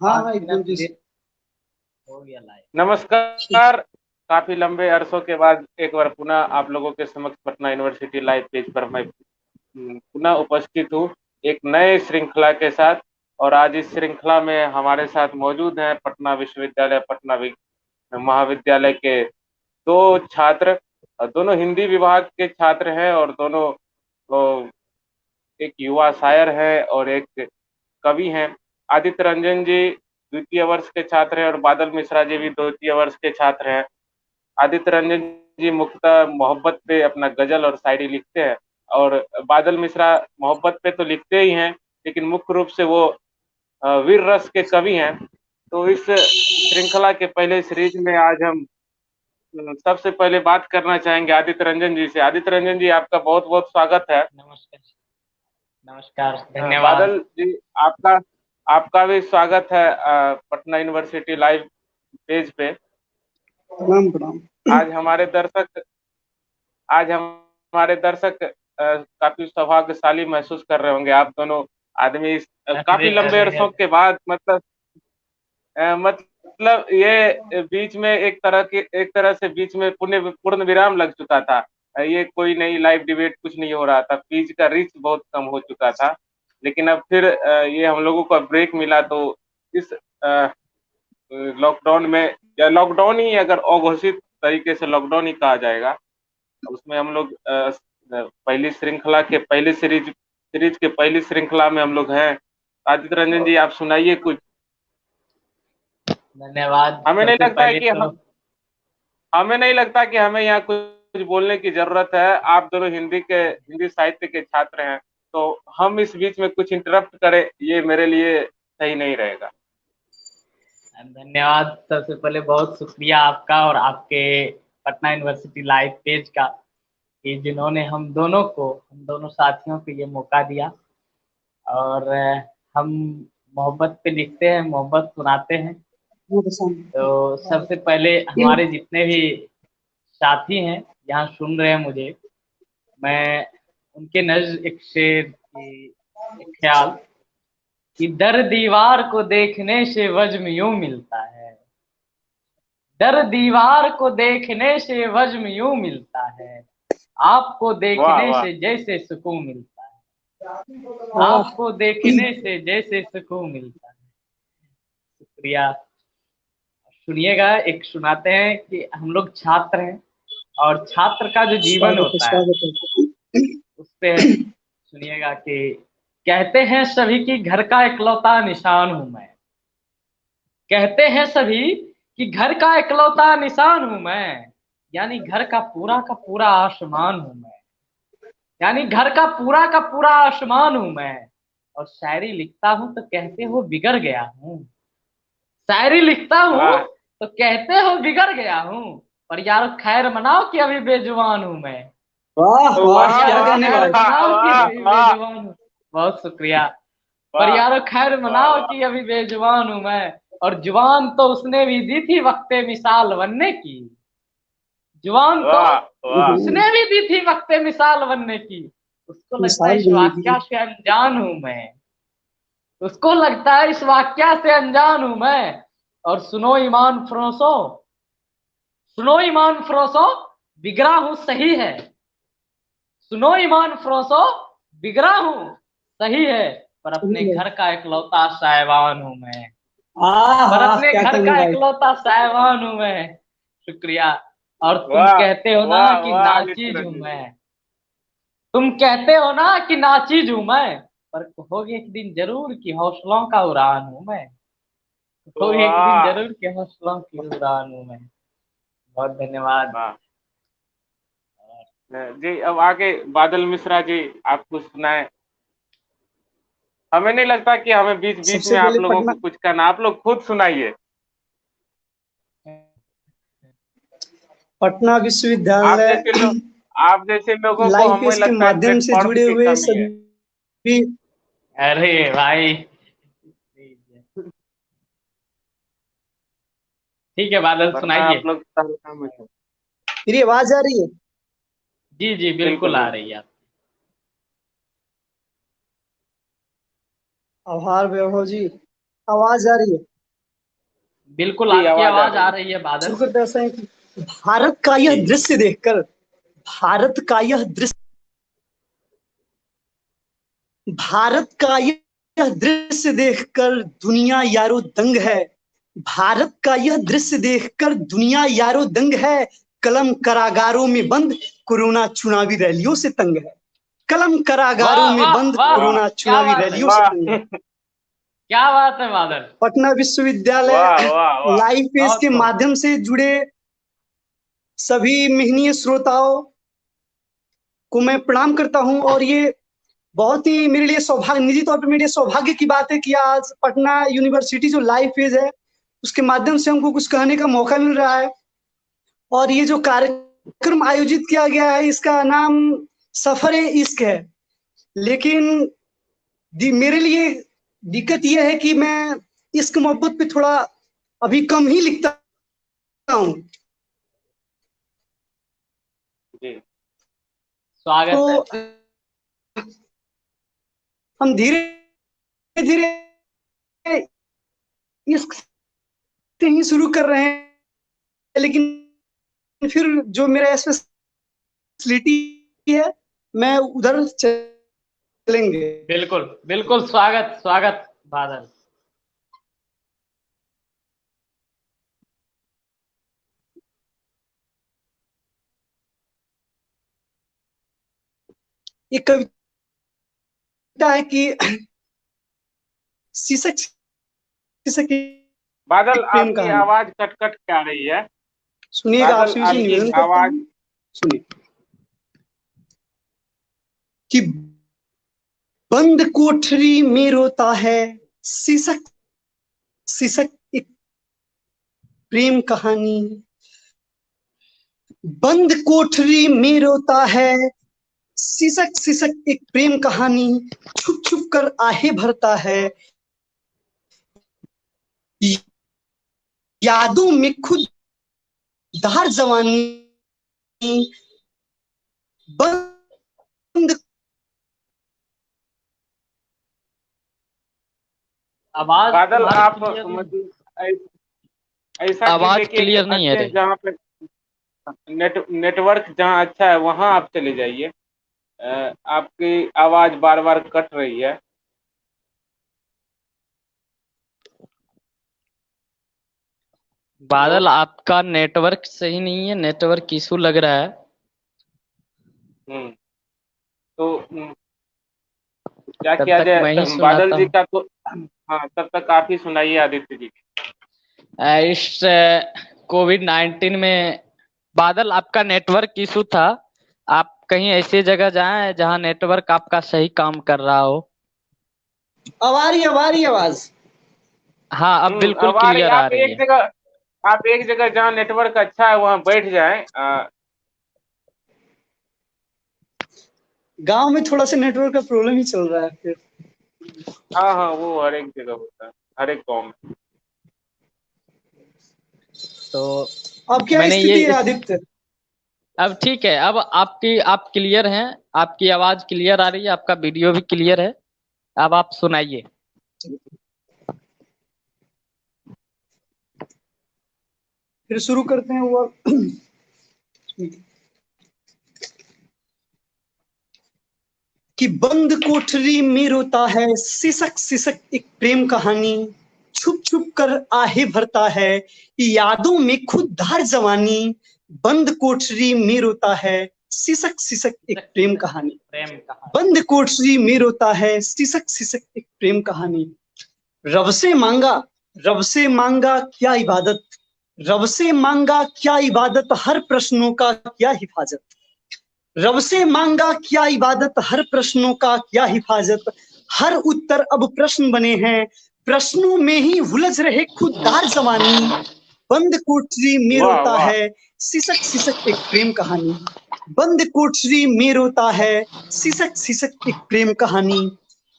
हाँ आज हाँ बिना एकदम जी। देर हो गया लाइव। नमस्कार। काफी लंबे अरसों के बाद एक बार पुनः आप लोगों के समक्ष पटना यूनिवर्सिटी लाइव पेज पर मैं पुनः उपस्थित हूँ एक नए श्रृंखला के साथ। और आज इस श्रृंखला में हमारे साथ मौजूद हैं पटना विश्वविद्यालय महाविद्यालय के दो छात्र। दोनों हिंदी विभाग के छात्र हैं और दोनों तो एक युवा शायर है और एक कवि हैं। आदित्य रंजन जी द्वितीय वर्ष के छात्र हैं और बादल मिश्रा जी भी द्वितीय वर्ष के छात्र हैं। आदित्य रंजन जी मुख्यतः मोहब्बत पे अपना गजल और शायरी लिखते हैं और बादल मिश्रा मोहब्बत पे तो लिखते ही हैं, लेकिन मुख्य रूप से वो वीर रस के कवि हैं। तो इस श्रृंखला के पहले सीरीज में आज हम सबसे पहले बात करना चाहेंगे आदित्य रंजन जी से। आदित्य रंजन जी, आपका बहुत बहुत स्वागत है। नमस्कार। नमस्कार, धन्यवाद। बादल जी, आपका आपका भी स्वागत है पटना यूनिवर्सिटी लाइव पेज पे। प्रणाम प्रणाम। आज हमारे दर्शक आज हमारे दर्शक काफी सौभाग्यशाली महसूस कर रहे होंगे। आप दोनों आदमी काफी अरे लंबे अरे अरसों अरे। के बाद मतलब ये बीच में एक तरह से बीच में पूर्ण विराम लग चुका था। ये कोई नई लाइव डिबेट कुछ नहीं हो रहा था, पेज का रीच बहुत कम हो चुका था। लेकिन अब फिर ये हम लोगों को ब्रेक मिला, तो इस लॉकडाउन में, या लॉकडाउन ही अगर अघोषित तरीके से लॉकडाउन ही कहा जाएगा, उसमें हम लोग पहली श्रृंखला के पहले सीरीज के पहली श्रृंखला में हम लोग हैं। आदित्य रंजन जी, आप सुनाइए कुछ। धन्यवाद। हमें नहीं सबसे लगता है पहले कि तो हमें नहीं लगता कि हमें यहाँ कुछ बोलने की जरूरत है। आप दोनों हिंदी साहित्य के छात्र हैं, तो हम इस बीच में कुछ इंटरप्ट करें, ये मेरे लिए सही नहीं रहेगा। धन्यवाद। सबसे पहले बहुत शुक्रिया आपका और आपके पटना यूनिवर्सिटी लाइव पेज का, कि जिन्होंने हम दोनों साथियों को ये मौका दिया। और हम मोहब्बत पे लिखते हैं, मोहब्बत सुनाते हैं। वो तो सामने। तो सबसे पहले हमारे जितने भी साथी हैं यहाँ सुन रहे हैं मुझे, मैं उनके नज़्म एक शेर की एक ख्याल, कि दर दीवार को देखने से वज्म यूं मिलता है। दर दीवार को देखने से वज्म यूं मिलता है। आपको वाह देखने वाह। से जैसे सुकून मिलता है। वाह। आपको देखने से जैसे सुकून मिलता है। शुक्रिया। सुनिएगा, एक सुनाते हैं कि हम लोग छात्र हैं और छात्र का जो जीवन स्वागत है होता है स्वागत है। उस पे सुनिएगा कि कहते हैं सभी कि घर का इकलौता निशान हूं मैं। कहते हैं सभी कि घर का इकलौता निशान हूं मैं। यानी घर का पूरा आसमान हूं मैं। यानी घर का पूरा आसमान हूं मैं। और शायरी लिखता हूं तो कहते हो बिगड़ गया हूं। शायरी लिखता हूँ वाह तो कहते हो बिगड़ गया हूँ। पर यार खैर मनाओ कि अभी बेजुबान हूँ मैं। वाह वाह पर वाह क्या यारो कहने खैर वाले। वाह मनाओ कि वाह अभी वाह बेजुबान हूँ। बहुत शुक्रिया। पर वाह यारो खैर वाह मनाओ वाह कि अभी बेजुबान हूँ मैं। और जुबान तो उसने भी दी थी वक्ते मिसाल बनने की। जुबान तो वाह वाह। उसने भी दी थी वक्ते मिसाल बनने की। उसको लगता है मिसाल इस बनने की। वाक्या से अनजान हूँ मैं। उसको लगता है इस वाक्या से अनजान हूँ मैं। और सुनो ईमान फरोसो, सुनो ईमान फरोसो, बिगड़ा हूं सही है। सुनो ईमान फरोसो, बिगड़ा हूं सही है। पर अपने सही है। घर का इकलौता साहिबान हूं मैं। पर हाँ अपने क्या घर कहने का भाई। इकलौता साहिबान हूं मैं। शुक्रिया। और तुम वाह कहते हो ना वाह कि वाह आदित्य नाचीज हूं रंजन मैं। जी। तुम कहते हो ना कि नाचीज हूं मैं। पर कहोगे एक दिन जरूर कि हौसलों का उड़ान हूं मैं। कहोगे एक दिन वाह जरूर कि हौसलों की उड़ान हूं मैं। बहुत धन्यवाद। वाह। जी, अब आगे बादल मिश्रा जी, आप कुछ सुनाए। हमें नहीं लगता कि हमें बीच बीच सबसे में आप पहले लोगों पटना को कुछ करना, आप लोग खुद सुनाइए। पटना आप विश्वविद्यालय जैसे लोग आप जैसे लोगों को लाइव हमें पेज के लगता है माध्यम से प्लेटफॉर्म जुड़े की हुए कमी है। सभी। अरे भाई, ठीक है बादल वरना सुनाइए। आप लोग तहलका में थे। मेरी आवाज आ रही है। जी जी बिल्कुल बिल्कुल आ बिल्कुल। रही है आप। आभार वैभव जी। आवाज आ रही है? बिल्कुल जी, आपकी आवाज आ आवाज रही आ है। रही है बादल। शुरू करते हैं ऐसा है कि भारत का यह जी। दृश्य देखकर, भारत का यह दृश्य, भारत का यह दृश्य देखकर दुनिया यारो दंग है। भारत का यह दृश्य देखकर दुनिया यारो दंग है। कलम कारागारों में बंद, कोरोना चुनावी रैलियों से तंग है। कलम कारागारों वाह में वाह बंद, वाह, कोरोना क्या चुनावी बात है, रैलियों से वाह तंग है। क्या बात है बादल, पटना विश्वविद्यालय वाह वाह वाह। लाइव पेज बहुत के खूब। माध्यम से जुड़े सभी मिहनीय श्रोताओं को मैं प्रणाम करता हूं। और ये बहुत ही मेरे लिए सौभाग्य, निजी तौर पर मेरे लिए सौभाग्य की बात है कि आज पटना यूनिवर्सिटी जो लाइव पेज है उसके माध्यम से हमको कुछ कहने का मौका मिल रहा है। और ये जो कार्यक्रम आयोजित किया गया है इसका नाम सफर ए इश्क है। लेकिन मेरे लिए दिक्कत यह है कि मैं इश्क मोहब्बत पे थोड़ा अभी कम ही लिखता हूँ। जी। स्वागत है। तो हम धीरे धीरे इश्क से ही शुरू कर रहे हैं, लेकिन फिर जो मेरा स्पेशलिटी है मैं उधर चलेंगे। बिल्कुल बिल्कुल, स्वागत स्वागत बादल। ये कविता है कि शीशक शीशक बादल, एक प्रेम आपकी कहानी। आवाज कट कट के आ रही है। सुनिएगा, बादल, आपसे आपकी निवेदन करता आवाज। हूँ, सुनिए कि बंद कोठरी में रोता है शीशक शीशक एक प्रेम कहानी। बंद कोठरी में रोता है शीशक शीशक एक प्रेम कहानी। छुप छुप कर आहे भरता है, यादों में खुद धार जवानी। बंद आवाज बादल, तुम्हारी आप क्लियर नहीं, मतलब ऐसा आवाज कीजिए कि एक क्लियर नहीं है अच्छे रे। जहाँ पे नेटवर्क जहाँ अच्छा है वहां आप चले जाइए। आपकी आवाज बार बार कट रही है। बादल आपका नेटवर्क सही नहीं है, नेटवर्क इशू लग रहा है। हम्म। तो क्या तब किया तक मैं ही जाए बादल सुनाता जी हूँ। का? तो हाँ, तब तक आप ही सुनाइए आदित्य जी। इस कोविड-19 में बादल आपका नेटवर्क इशू था। आप कहीं ऐसी जगह जाएं जहां नेटवर्क आपका सही काम कर रहा हो। अब आ रही है आवाज। हाँ, अब बिल्कुल अब आ रही। क्लियर आ रही है। आप एक जगह जहाँ नेटवर्क अच्छा है वहां बैठ जाएं। गांव में थोड़ा सा नेटवर्क का प्रॉब्लम ही चल रहा है फिर। हाँ हाँ, वो हर एक जगह होता है, हर एक गाँव में। तो अब क्या मैंने ये स्थिति है आदित्य? अब ठीक है। अब आप क्लियर हैं, आपकी आवाज क्लियर आ रही है, आपका वीडियो भी क्लियर है। अब आप सुनाइए। फिर शुरू करते हैं वो। कि बंद कोठरी में रोता है सिसक सिसक एक प्रेम कहानी। छुप छुप कर आहे भरता है, यादों में खुद धार जवानी। बंद कोठरी में रोता है सिसक सिसक एक प्रेम कहानी। प्रेम कहानी। बंद कोठरी में रोता है सिसक सिसक एक प्रेम कहानी। रब से मांगा क्या इबादत, रब से मांगा क्या इबादत, हर प्रश्नों का क्या हिफाजत। रब से मांगा क्या इबादत, हर प्रश्नों का क्या हिफाजत। हर उत्तर अब प्रश्न बने हैं, प्रश्नों में ही उलझ रहे खुददार जवानी। बंद कोठरी में वाह रोता वाह। है सिसक सिसक एक प्रेम कहानी। बंद कोठरी में रोता है सिसक सिसक एक प्रेम कहानी।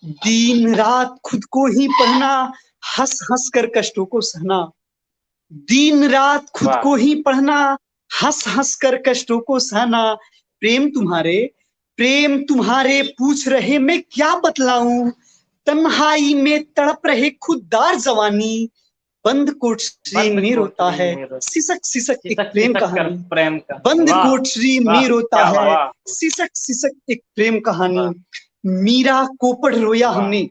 दिन रात खुद को ही पढ़ना, हंस हंस कर कष्टों को सहना। दिन रात खुद वाह। को ही पढ़ना, हंस हंस कर कष्टों को सहना। प्रेम तुम्हारे पूछ रहे मैं क्या बतलाऊं। तन्हाई में तड़प रहे खुददार जवानी, बंद कोठरी में रोता है सिसक सिसक एक प्रेम कहानी, बंद कोठरी में रोता है सिसक सिसक एक प्रेम कहानी। मीरा को पढ़ रोया हमने,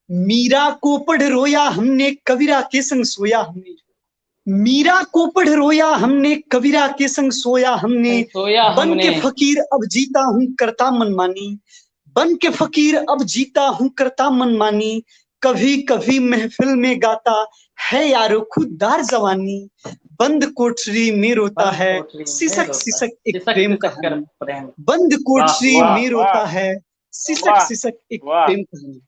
मीरा को पढ़ रोया हमने, कबीरा के संग सोया हमने, मीरा को पढ़ रोया हमने, कबीरा के संग सोया हमने। बन के फकीर अब जीता हूँ करता मनमानी, बन के फकीर अब जीता हूँ करता मनमानी। कभी कभी महफिल में गाता है यारो खुददार जवानी, बंद कोठरी में रोता है सिसक सिसक एक प्रेम कहानी, बंद कोठरी में रोता है सिसक सिसक एक प्रेम कहानी।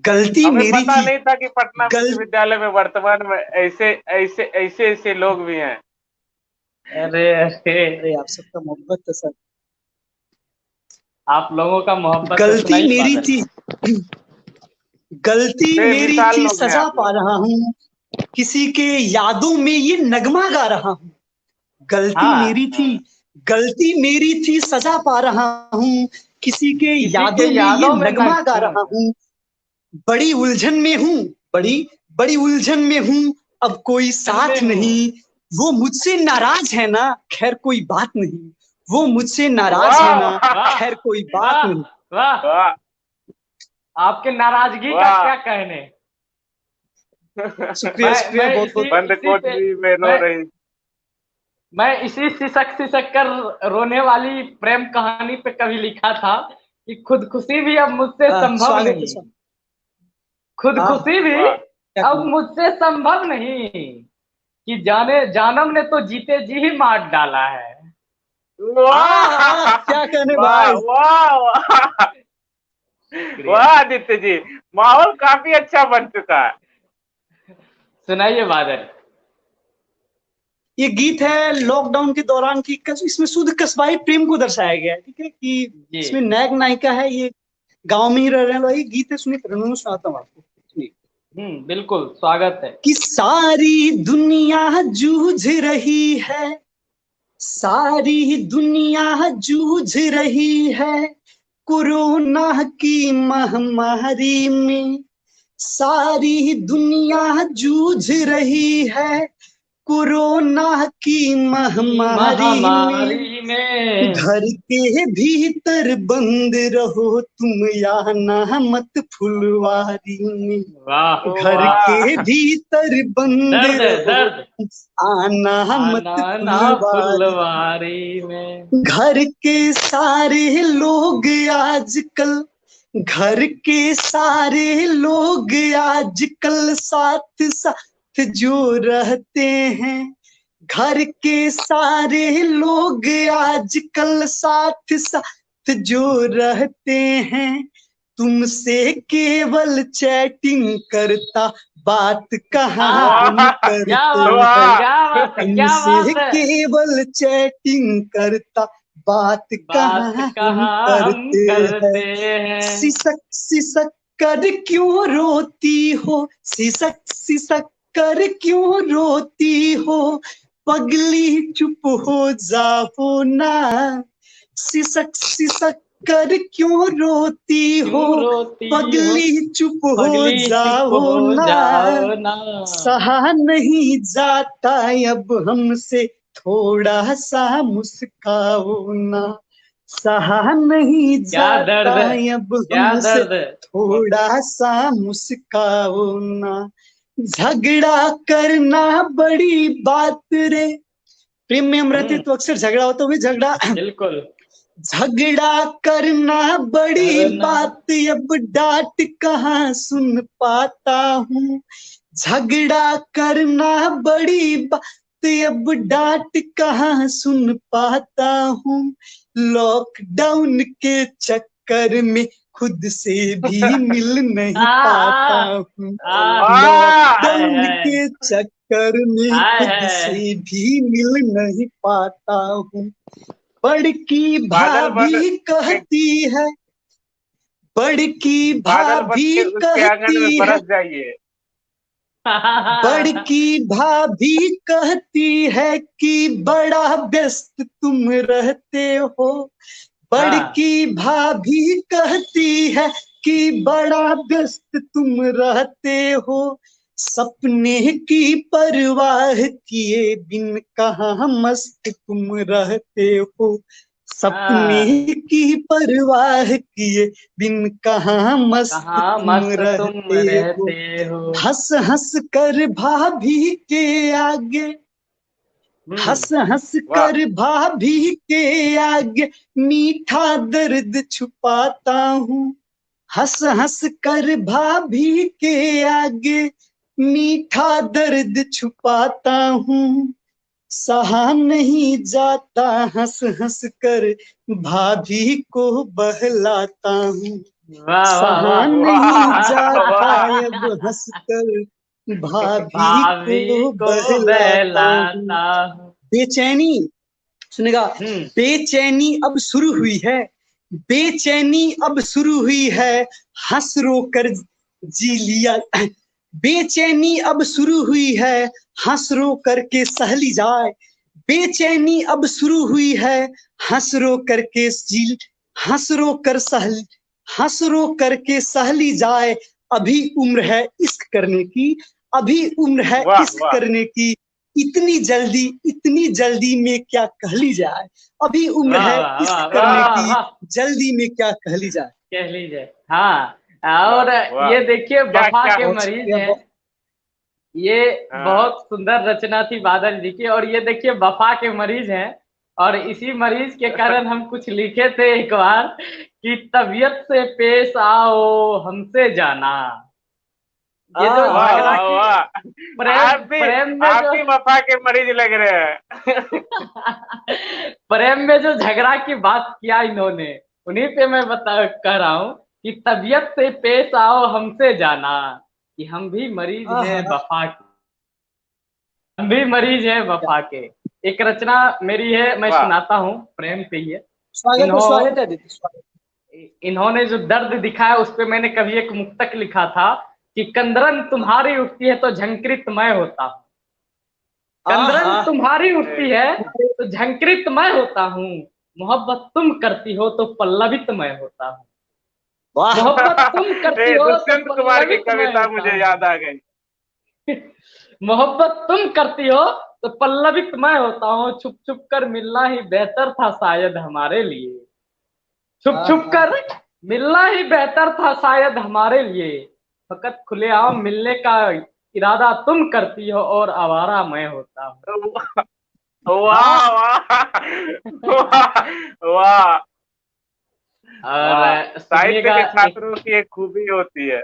गलती मेरी पता थी, नहीं था कि पटना विश्वविद्यालय में वर्तमान में ऐसे लोग भी हैं। अरे आप सबका मोहब्बत है सर, आप लोगों का मोहब्बत। गलती मेरी थी, गलती मेरी थी सजा पा रहा हूँ, किसी के यादों में ये नगमा गा रहा हूँ। गलती मेरी थी, गलती मेरी थी सजा पा रहा हूँ, किसी के यादों में ये नगमा गा रहा हूँ। बड़ी उलझन में हूँ, बड़ी उलझन में हूँ, अब कोई साथ नहीं, वो मुझसे नाराज है ना, खैर कोई बात नहीं, वो मुझसे नाराज है ना, खैर कोई बात नहीं। वाह, आपके नाराजगी का क्या कहने। शुक्रिया शुक्रिया बहुत बहुत। बंद कोठरी में रो रही, मैं इसी सिसक सिसक कर रोने वाली प्रेम कहानी पे कभी लिखा था कि खुदकुशी भी अब मुझसे संभव नहीं, खुदकुशी भी अब मुझसे संभव नहीं, कि जाने जानम ने तो जीते जी ही मार डाला है। वाह क्या कहने भाई, वाह आदित्य जी, माहौल काफी अच्छा बन चुका है। सुनाइए बादल। ये गीत है लॉकडाउन के दौरान की, इसमें शुद्ध कस्बाई प्रेम को दर्शाया गया है, ठीक है, कि इसमें नायक नायिका है, ये गांव में ही रह रहे हैं, वही गीत है, सुनिए तरन्नुम सुनाता हूँ आपको। बिल्कुल स्वागत है। कि सारी दुनिया जूझ रही है, सारी दुनिया जूझ रही है कोरोना की महामारी में, सारी दुनिया जूझ रही है कोरोना की महामारी में। घर के भीतर बंद रहो तुम आना मत फुलवारी में, घर के भीतर बंद रहो आना मत फुलवारी में। घर के सारे लोग आजकल, घर के सारे लोग आजकल साथ साथ जो रहते हैं, घर के सारे लोग आजकल साथ साथ जो रहते हैं, तुमसे केवल चैटिंग करता बात कहाँ करते हैं, तुमसे केवल चैटिंग करता बात कहाँ करते हैं। सिसक सिसक कर क्यों रोती हो, सिसक सिसक कर क्यों रोती हो, पगली चुप हो जाओ ना, सिसक सिसक कर क्यों रोती हो, पगली चुप हो जाओ ना, सहा नहीं जाता अब हमसे थोड़ा सा मुस्काओ ना, सहा नहीं जाता अब हमसे थोड़ा सा मुस्काओ ना। झगड़ा करना बड़ी बात रे, प्रेम में हम रहते तो अक्सर झगड़ा होता है, झगड़ा बिल्कुल, झगड़ा करना बड़ी बात, अब डांट कहाँ सुन पाता हूँ, झगड़ा करना बड़ी बात, अब डांट कहाँ सुन पाता हूँ। लॉकडाउन के चक्कर में खुद से भी मिल नहीं पाता हूँ, लॉकडाउन के चक्कर में खुद से भी मिल नहीं पाता हूँ। बड़की भाभी कहती है, बड़की भाभी कहती है, बड़की भाभी कहती है कि बड़ा व्यस्त तुम रहते हो, बड़की भाभी कहती है कि बड़ा व्यस्त तुम रहते हो, सपने की परवाह किए बिन कहाँ मस्त तुम रहते हो, सपने की परवाह किए बिन कहाँ मस्त कहाँ तुम मस्त तुम रहते हो, रहते हो। हंस हंस कर भाभी के आगे, हंस हंस वाह कर भाभी के आगे मीठा दर्द छुपाता हूँ, हंस हंस कर भाभी के आगे मीठा दर्द छुपाता हूँ, सहा नहीं जाता हंस हंस कर भाभी को बहलाता हूँ, वाह वाह सहा वाह। नहीं वाह जाता वाह अब हंस कर भाभी भाभी को को बहलाता हूँ। बहलाता हूँ। बेचैनी, सुनेगा, बेचैनी अब शुरू हुई है, बेचैनी अब शुरू हुई है, हंस रो कर जी लिया, बेचैनी अब शुरू हुई है, हंस रो करके सह ली जाए, बेचैनी अब शुरू हुई है, हंस रो करके जी, हंस रो कर सह, हंस रो करके सह ली जाए, अभी उम्र है इश्क करने की, अभी उम्र है वाह इश्क वाह करने की, इतनी जल्दी में क्या कह ली जाए, अभी उम्र वाह है वाह इश्क वाह करने वाह की, वाह। जल्दी में क्या कह ली जाए। कह लीजिए हाँ। वाह और वाह ये देखिए क्या वफा क्या के बहुत मरीज शुक्रिया, हैं। ये हाँ बहुत सुंदर रचना थी बादल जी की। और ये देखिए वफा के मरीज हैं, और इसी मरीज के कारण हम कुछ लिखे थे एक बार कि तबीयत से पेश आओ हमसे जाना। ये जो वाह झगड़ा वाह की वाह प्रेम, प्रेम में आप जो भी वफा के मरीज लग रहे हैं। प्रेम में जो झगड़ा की बात किया इन्होंने, उन्हीं पे मैं बता कह रहा हूँ कि तबीयत से पेश आओ हमसे जाना, कि हम भी मरीज हैं आहा, वफा के, हम भी मरीज हैं वफा के। एक रचना मेरी है, मैं वाह सुनाता हूँ, प्रेम पे ही है। स्वागत है दीदी, स्वागत। इन्होंने जो दर्द दिखाया उस पे मैंने कभी एक मुक्तक लिखा था कि कंदरन तुम्हारी उठती है तो झंकृत मैं होता हूँ, कंदरन आहा, तुम्हारी ए, उठती है तो झंकृत मैं होता हूँ, मोहब्बत तुम करती हो तो पल्लवित मैं होता हूँ, वाह, मोहब्बत तुम करती हो तो दुष्यंत कुमार की पल्लवित मैं कविता होता मुझे हूँ, याद आ गई। मोहब्बत तुम करती हो तो पल्लवित मैं होता हूँ, छुप छुप कर मिलना ही बेहतर था शायद हमारे लिए, छुप छुप आहा, कर मिलना ही बेहतर था शायद हमारे लिए, फकत खुलेआम मिलने का इरादा तुम करती हो और आवारा मैं होता हूँ। वाह, वाह वाह वाह वाह वाह और साहित्य सुनिएगा के एक, छात्रों की एक खूबी होती है।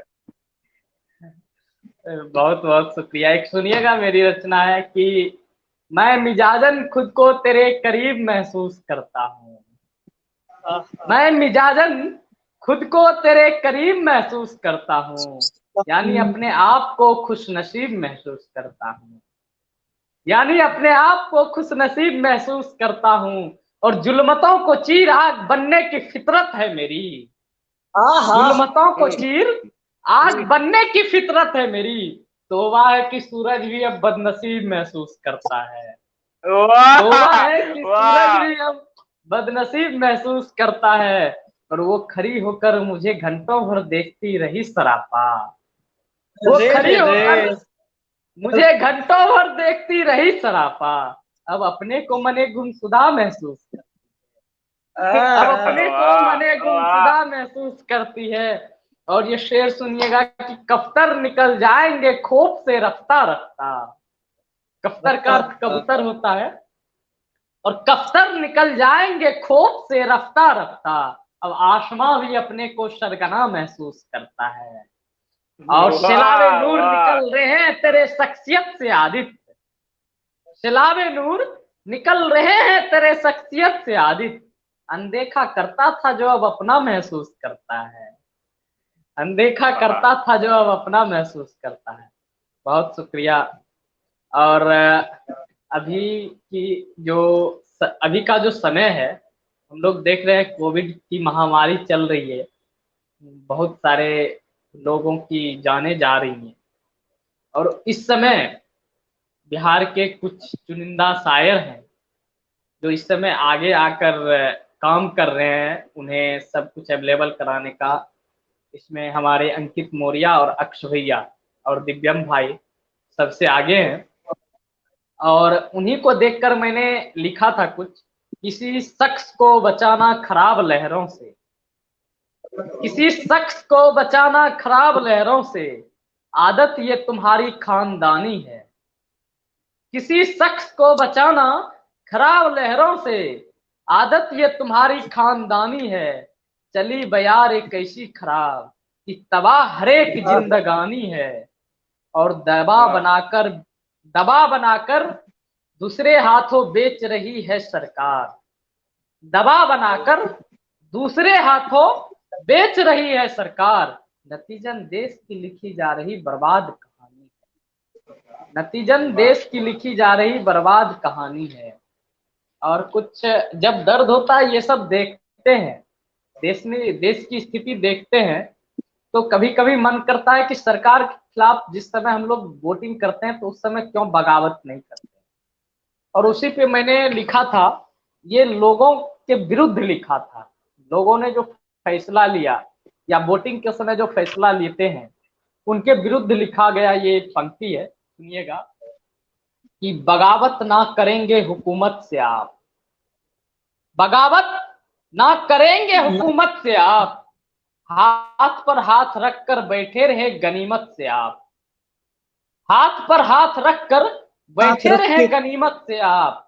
बहुत बहुत शुक्रिया। एक सुनिएगा मेरी रचना है कि मैं मिजाजन खुद को तेरे करीब महसूस करता हूँ, आहा, मैं मिजाजन खुद को तेरे करीब महसूस करता हूँ, यानी अपने आप को खुश नसीब महसूस करता हूँ, यानी अपने आप को खुश नसीब महसूस करता हूँ, और जुल्मतों को चीर आग बनने की फितरत है मेरी, आहा, जुल्मतों को हम्म, चीर आग बनने की फितरत है मेरी, तौबा है कि सूरज भी अब बदनसीब महसूस करता है, तौबा वाह है कि सूरज वाह भी अब बदनसीब महसूस करता है, और वो खड़ी होकर मुझे घंटों भर देखती रही सरापा, वो रे खड़ी रे रे, होकर मुझे घंटों भर देखती रही सरापा, अब अपने को मने गुमशुदा महसूस अब आहा, अपने को वाह मने वाह गुमशुदा महसूस करती है। और ये शेर सुनिएगा कि कफ्तर निकल जाएंगे खौफ से रफ्ता रफ्ता, कफ्तर का अर्थ रफ्ता, कबूतर होता है, और कफ्तर निकल जाएंगे खौफ से रफ्ता रफ्ता, अब आसमां भी अपने को सरगना महसूस करता है, और सिलावे वाह नूर वाह निकल रहे हैं तेरे शख्सियत से आदित्य, सिलावे नूर निकल रहे हैं तेरे शख्सियत से आदित्य, अनदेखा करता था जो अब अपना महसूस करता है, अनदेखा करता था जो अब अपना महसूस करता है। बहुत शुक्रिया। और अभी की जो अभी का जो समय है, हम लोग देख रहे हैं कोविड की महामारी चल रही है, बहुत सारे लोगों की जानें जा रही हैं, और इस समय बिहार के कुछ चुनिंदा शायर हैं जो इस समय आगे आकर काम कर रहे हैं, उन्हें सब कुछ अवेलेबल कराने का इसमें हमारे अंकित मौर्य और अक्ष भैया और दिव्यम भाई सबसे आगे हैं। और उन्हीं को देखकर मैंने लिखा था कुछ, किसी शख्स को बचाना खराब लहरों से, किसी शख्स को बचाना खराब लहरों से, आदत ये तुम्हारी खानदानी है। किसी शख्स को बचाना खराब लहरों से, आदत ये तुम्हारी खानदानी है। चली बयार एक ऐसी खराब कि तबाह हरेक जिंदगानी है। और दबा बनाकर दूसरे हाथों बेच रही है सरकार। दबा बनाकर दूसरे हाथों बेच रही है सरकार। नतीजन देश की लिखी जा रही बर्बाद कहानी है। नतीजन देश की लिखी जा रही बर्बाद कहानी है। और कुछ जब दर्द होता है ये सब देखते हैं, देश की स्थिति देखते हैं, तो कभी कभी मन करता है कि सरकार के खिलाफ जिस समय हम लोग वोटिंग करते हैं तो उस समय क्यों बगावत नहीं करते। और उसी पे मैंने लिखा था, ये लोगों के विरुद्ध लिखा था। लोगों ने जो फैसला लिया या वोटिंग के समय जो फैसला लेते हैं उनके विरुद्ध लिखा गया ये पंक्ति है, सुनिएगा कि बगावत ना करेंगे हुकूमत से आप, बगावत ना करेंगे हुकूमत से आप, हाथ पर हाथ रखकर बैठे रहे गनीमत से आप, हाथ पर हाथ रखकर बैठे रहे गनीमत से आप।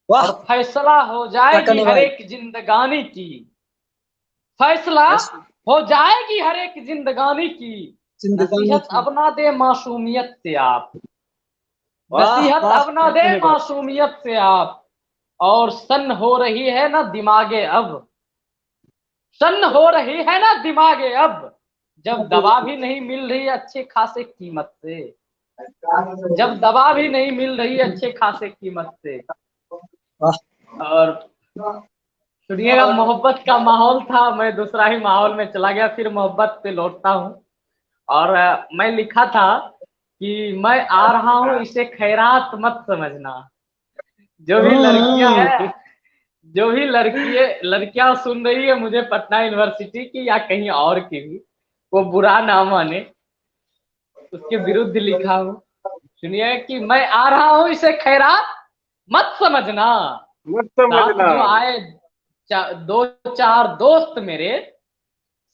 और फैसला हो जाएगी हर एक जिंदगानी की, फैसला हो जाएगी हर एक जिंदगानी की। नसीहत अब ना दे मासूमियत से आप, नसीहत अब ना दे मासूमियत से आप। और सन हो रही है ना दिमागे अब, सन हो रही है ना दिमागे अब, जब दवा भी नहीं मिल रही अच्छे खासे कीमत से, जब दवा भी नहीं मिल रही अच्छे खासे कीमत से। और सुनिएगा, मोहब्बत का माहौल था, मैं दूसरा ही माहौल में चला गया, फिर मोहब्बत पे लौटता हूँ। और मैं लिखा था कि मैं आ रहा हूँ इसे खैरात मत समझना। जो भी लड़कियां हैं, जो भी लड़कियां सुन रही है मुझे पटना यूनिवर्सिटी की या कहीं और की भी, वो बुरा ना माने, उसके विरुद्ध लिखा हूँ। सुनिए कि मैं आ रहा हूँ इसे खैरात मत समझना। साथ जो आए दो चार दोस्त मेरे,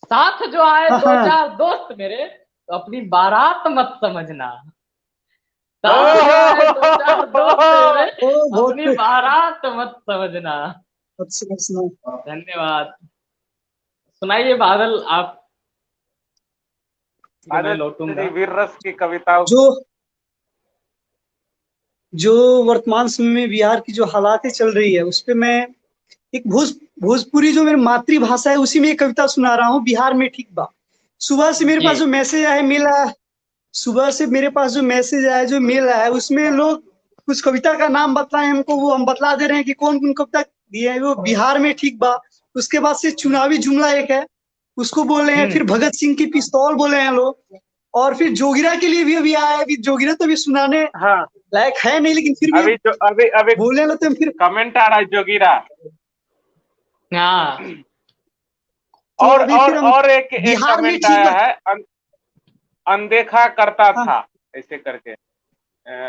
साथ जो आए दो चार दोस्त मेरे, तो अपनी बारात मत समझना। साथ जो आए दो चार दोस्त मेरे, अपनी बारात मत समझना। धन्यवाद। सुनाइए बादल आप। मैं लौटूंगा वीर रस की कविताओं। जो वर्तमान समय में बिहार की जो हालातें चल रही है उस पे मैं एक भोजपुरी जो मेरी मातृभाषा है उसी में एक कविता सुना रहा हूँ, बिहार में ठीक बा। सुबह से मेरे पास जो मैसेज आया मिला, सुबह से मेरे पास जो मैसेज आया जो मेल आया उसमें लोग कुछ कविता का नाम बताए हमको, वो हम बतला दे रहे हैं कि कौन कौन कविता दिए हैं। वो बिहार में ठीक बा, उसके बाद से चुनावी जुमला एक है उसको बोल रहे हैं, फिर भगत सिंह की पिस्तौल बोले हैं लोग, और फिर जोगिरा के लिए भी अभी आया है। अभी जोगिरा तो अभी सुनाने लायक है नहीं, लेकिन फिर भी अभी बोले लो तो फिर कमेंट आ रहा है जोगिरा। हाँ। और एक कमेंट आया है, अनदेखा करता था ऐसे करके।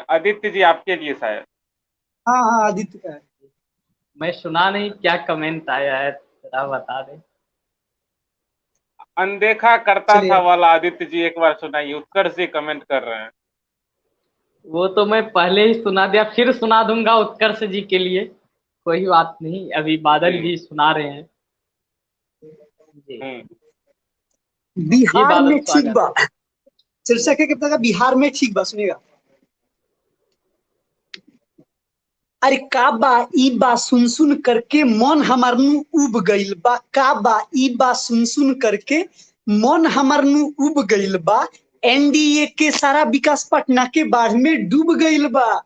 आदित्य जी आपके लिए शायद। हाँ आदित्य का है। मैं सुना नहीं, क्या कमेंट आया है जरा बता दे। अनदेखा करता था वाला आदित्य जी एक बार सुनाइए, उत्कर्ष जी कमेंट कर रहे हैं। वो तो मैं पहले ही सुना दिया, फिर सुना दूंगा उत्कर्ष जी के लिए, कोई बात नहीं। अभी बादल भी सुना रहे हैं जी। बिहार में ठीक बा, चर्चा के पता बिहार में ठीक बा, सुनेगा। अरे का बा ई बा सुन सुन करके मन हमार नु उब गइल बा, का बा ई बा सुन सुन करके मन हमार नु उब गइल बा। एनडीए के सारा विकास पटना के बाढ़ में डूब गइल बा,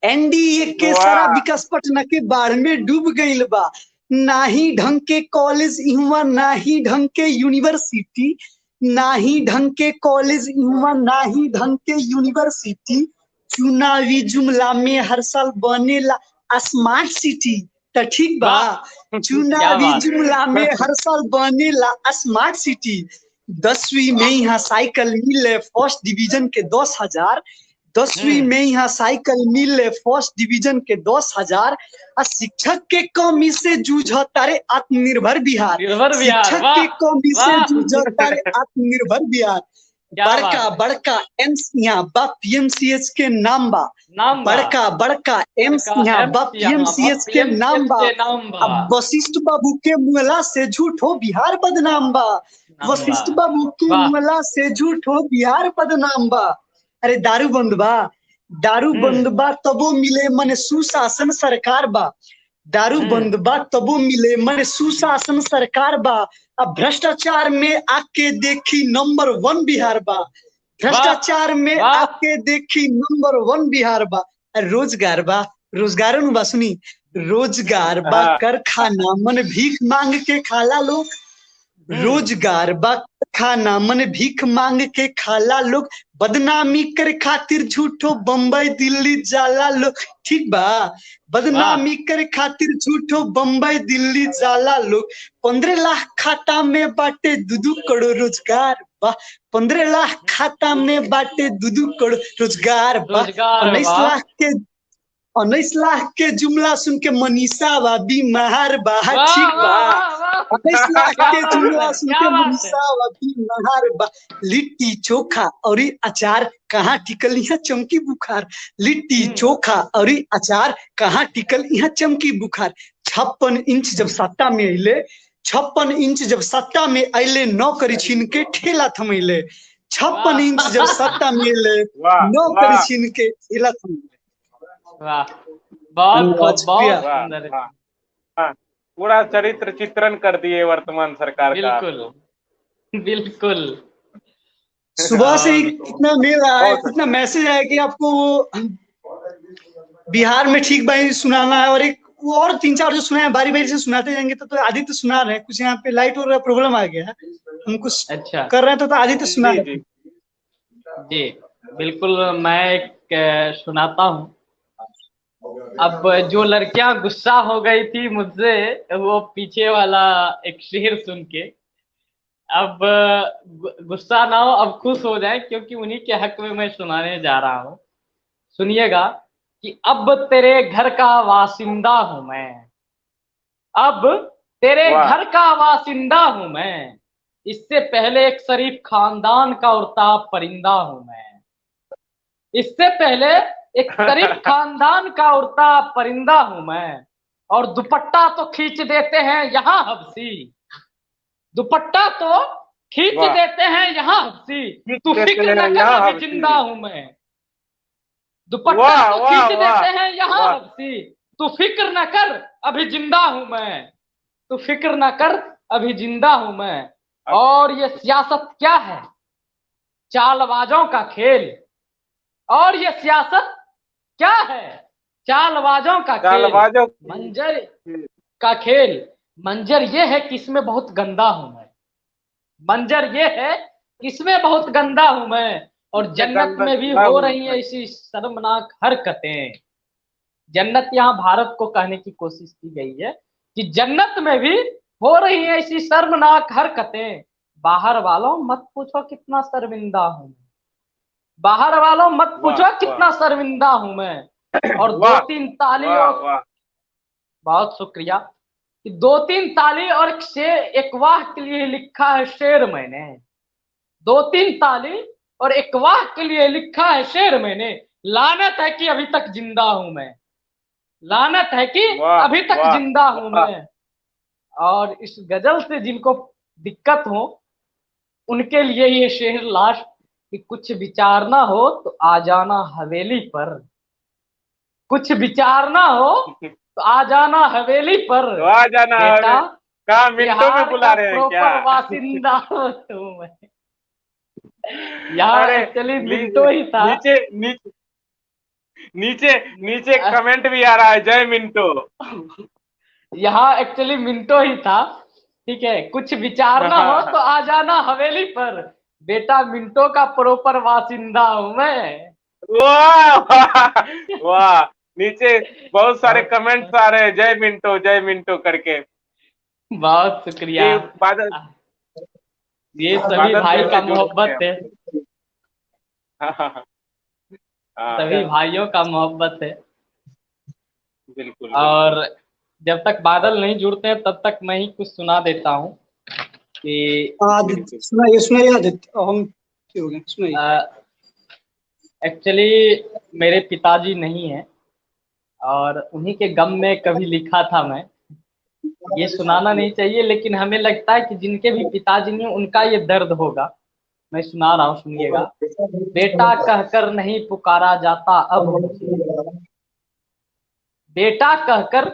एनडीए के सारा विकास पटना के बाढ़ में डूब गइल बा। ना ही ढंग के कॉलेज इहुआ, ना ही ढंग के यूनिवर्सिटी, ना ही ढंग के कॉलेज इहुआ, ना ही ढंग के यूनिवर्सिटी। चुनावी जुमला में हर साल बनेला स्मार्ट सिटी, तो ठीक बा। चुनावी जुमला में हर साल बनेला स्मार्ट सिटी। 10वीं में यहाँ साइकिल मिले फर्स्ट डिवीजन के 10,000। 10वीं में यहाँ साइकिल मिले फर्स्ट डिवीजन के 10,000। और शिक्षक के कमी से जूझता रे आत्मनिर्भर बिहार। शिक्षक के कमी से जूझता रे आत्मनिर्भर बिहार। बड़का बड़का एम्स यहाँ बा पीएमसीएच के नाम बा। बड़का बड़का एम्स यहाँ बा पीएमसीएच के नाम बा। अब वशिष्ठ बाबू के मुहला से झूठ हो बिहार बदनाम बा। वशिष्ठ बाबू के मुहला से झूठ हो बिहार बदनाम बा। अरे दारू बंद बा, दारू बंद बा तबो मिले मन सुशासन सरकार बा। दारू बंद बा तबो मिले मन सुशासन सरकार बा। अब भ्रष्टाचार में आके देखी नंबर 1 बिहार बा। भ्रष्टाचार में आके देखी नंबर 1 बिहार बा। रोजगार बा, रोजगार बा सुनी, रोजगार बा कारखाना मन भीख मांग के खाला लोग। रोजगार बा खाना मन भीख मांग के खाला लोग। बदनामी कर खातिर झूठो बम्बई दिल्ली जाला लोग। ठीक बा, बदनामी कर खातिर झूठो बम्बई दिल्ली जाला लोग। 15 लाख खाता में बाटे 2 करोड़ रोजगार बा। 15 लाख खाता में बाटे 2 करोड़ रोजगार बा। 19 लाख के जुमला सुन के मनीषा बा बीमार बा। ठीक बा, 19 लाख के जुमला सुन के मनीषा बा बीमार बा। लिट्टी चोखा और अचार कहाँ टिकल यहाँ चमकी बुखार। लिट्टी चोखा और अचार कहाँ टिकल यहाँ चमकी बुखार। 56 इंच जब सत्ता में अले, 56 इंच जब सत्ता में अले नौकरी छीन के ठेला थमैले। 56 इंच जब सत्ता में अले नौकरी छीन के ठेला थमैले। बहुत सुंदर। पूरा चरित्र चित्रण कर दिए वर्तमान सरकार का। बिल्कुल बिल्कुल। सुबह से इतना मेल आया है, इतना मैसेज आया कि आपको वो बिहार में ठीक भाई सुनाना है। और एक वो और 3-4 जो सुना है बारी बारी से सुनाते जाएंगे। तो आदित्य सुना रहे हैं, कुछ यहाँ पे लाइट और प्रॉब्लम आ गया है, हम कुछ कर रहे हैं तो आदित्य सुना रहे हैं। जी बिल्कुल, मैं एक सुनाता हूँ। अब जो लड़कियां गुस्सा हो गई थी मुझसे, वो पीछे वाला एक शेर सुन के अब गुस्सा ना हो, अब खुश हो जाए, क्योंकि उन्हीं के हक में मैं सुनाने जा रहा हूँ। सुनिएगा कि अब तेरे घर का वासिंदा हूं मैं। अब तेरे घर का वासिंदा हूं मैं। इससे पहले एक शरीफ खानदान का उड़ता परिंदा हूं मैं। इससे पहले एक शरीफ खानदान का उड़ता परिंदा हूं मैं। और दुपट्टा तो खींच देते हैं यहाँ हबसी। दुपट्टा तो खींच देते हैं यहाँ हबसी। तू फिक्र न कर अभी जिंदा हूं मैं। दुपट्टा तो खींच देते हैं यहाँ हबसी। तू फिक्र न कर अभी जिंदा हूं मैं। तू फिक्र न कर अभी जिंदा हूं मैं। और ये सियासत क्या है? चालबाजों का खेल। और ये सियासत क्या है? चालबाजों का खेल। मंजर का खेल। मंजर ये है कि इसमें बहुत गंदा हूं मैं। मंजर ये है कि इसमें बहुत गंदा हूं मैं। और जन्नत में भी हो रही है ऐसी शर्मनाक हरकतें। जन्नत यहाँ भारत को कहने की कोशिश की गई है कि जन्नत में भी हो रही है ऐसी शर्मनाक हरकतें। बाहर वालों मत पूछो कितना शर्मिंदा हूं मैं। बाहर वालों मत पूछो कितना शर्मिंदा हूं मैं। और 2-3 ताली और बहुत शुक्रिया कि 2-3 ताली और एक वाह के लिए लिखा है शेर मैंने। 2-3 ताली और एक वाह के लिए लिखा है शेर मैंने। लानत है कि अभी तक जिंदा हूं मैं। लानत है कि अभी तक जिंदा हूं मैं। और इस गजल से जिनको दिक्कत हो उनके लिए ये शेर लास्ट कि कुछ विचारना हो तो आ जाना हवेली पर। कुछ विचारना हो तो आ जाना हवेली पर। तो आ जाना बेटा कहाँ मिनटों में बुला रहे हैं क्या? वासिंदा हूं मैं। यहाँ एक्चुअली मिंटो ही था। नीचे नीचे नीचे नीचे कमेंट भी आ रहा है, जय मिंटो। यहाँ एक्चुअली मिंटो ही था। ठीक है, कुछ विचारना हो तो आ जाना हवेली पर। बेटा मिंटो का प्रॉपर वासिंदा हूं मैं। वाह वाह, नीचे बहुत सारे कमेंट्स आ रहे हैं, जय मिंटो करके। बहुत शुक्रिया। ये सभी बादल भाई जैसे का जोड़ मोहब्बत के है, हाँ हाँ हाँ सभी भाइयों का मोहब्बत है। बिल्कुल और बिल्कुल। जब तक बादल नहीं जुड़ते हैं तब तक मैं ही कुछ सुना देता हूँ कि आदित्य सुनाइए सुनाइए आदित्य, हम हो गए सुनाइए। एक्चुअली मेरे पिताजी नहीं है और उन्हीं के गम में कभी लिखा था मैं। ये सुनाना नहीं चाहिए लेकिन हमें लगता है कि जिनके भी पिताजी नहीं उनका ये दर्द होगा। मैं सुना रहा हूँ, सुनिएगा। बेटा कहकर नहीं पुकारा जाता अब मुझे, बेटा कहकर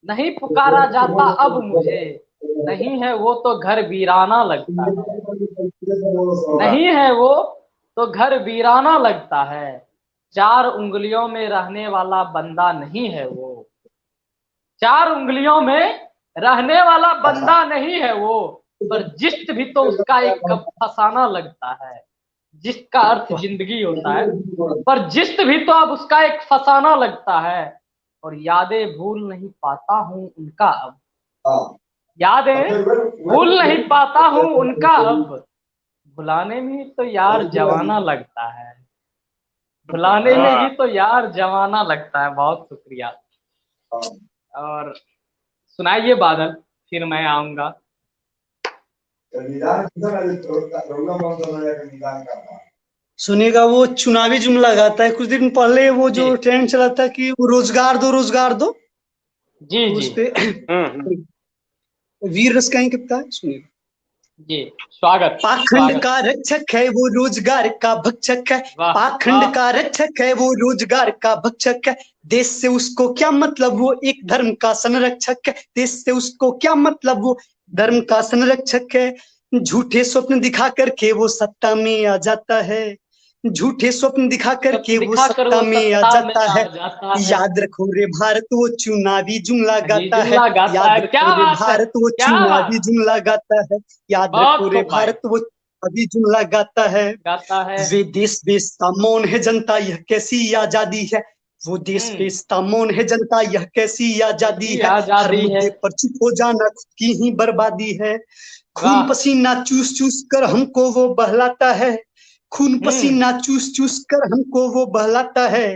नहीं पुकारा जाता अब मुझे, नहीं है वो तो घर वीराना लगता है, वाह नहीं है वो तो घर वीराना लगता है, चार उंगलियों में रहने वाला बंदा नहीं है वो, चार उंगलियों में रहने वाला बंदा नहीं है वो, पर जिस्त भी तो उसका एक फसाना लगता है, जिसका अर्थ जिंदगी होता है, पर जिस्त भी तो अब उसका एक फसाना लगता है, और यादें भूल नहीं पाता हूँ उनका अब, यादें भूल नहीं पाता हूँ उनका अब, भुलाने में तो यार जवाना लगता है, भुलाने में भी तो यार जवाना लगता है। बहुत शुक्रिया। और सुनाइए बादल, फिर मैं आऊंगा। सुनिएगा, वो चुनावी जुमला गाता है। कुछ दिन पहले वो जी जो ट्रेंड चला था कि वो रोजगार दो, जी तो जी उस पे हम्म। वीर रस कहीं कितना है, सुनिए। जी, स्वागत पाखंड स्वागत। का रक्षक है वो रोजगार का भक्षक है, वाह पाखंड वाह, का रक्षक है वो रोजगार का भक्षक है, देश से उसको क्या मतलब वो एक धर्म का संरक्षक है, देश से उसको क्या मतलब वो धर्म का संरक्षक है, झूठे स्वप्न दिखा करके वो सत्ता में आ जाता है, झूठे स्वप्न दिखा करके वो दिखा कर सत्ता वो में आ सत्ता में जाता आ है, जाता है। याद रखो रे भारत वो चुनावी जुमला जी गाता है, जुमला गाता याद है, क्या रखो रे बात है, भारत वो क्या चुनावी बात है। जुमला गाता है, याद रखो बहुत रे खूब भाई, भारत वो अभी जुमला गाता है। गाता है। वे देश बेचता मौन है जनता यह कैसी आजादी है, वो देश बेचता मौन है जनता यह कैसी आजादी ये है, हर आजादी है। मुद्दे पर चुप हो जाना खुद की ही बर्बादी है, खून वाह। पसीना चूस चूस कर हमको वो बहलाता है, खून पसीना चूस चूस कर हमको वो बहलाता है,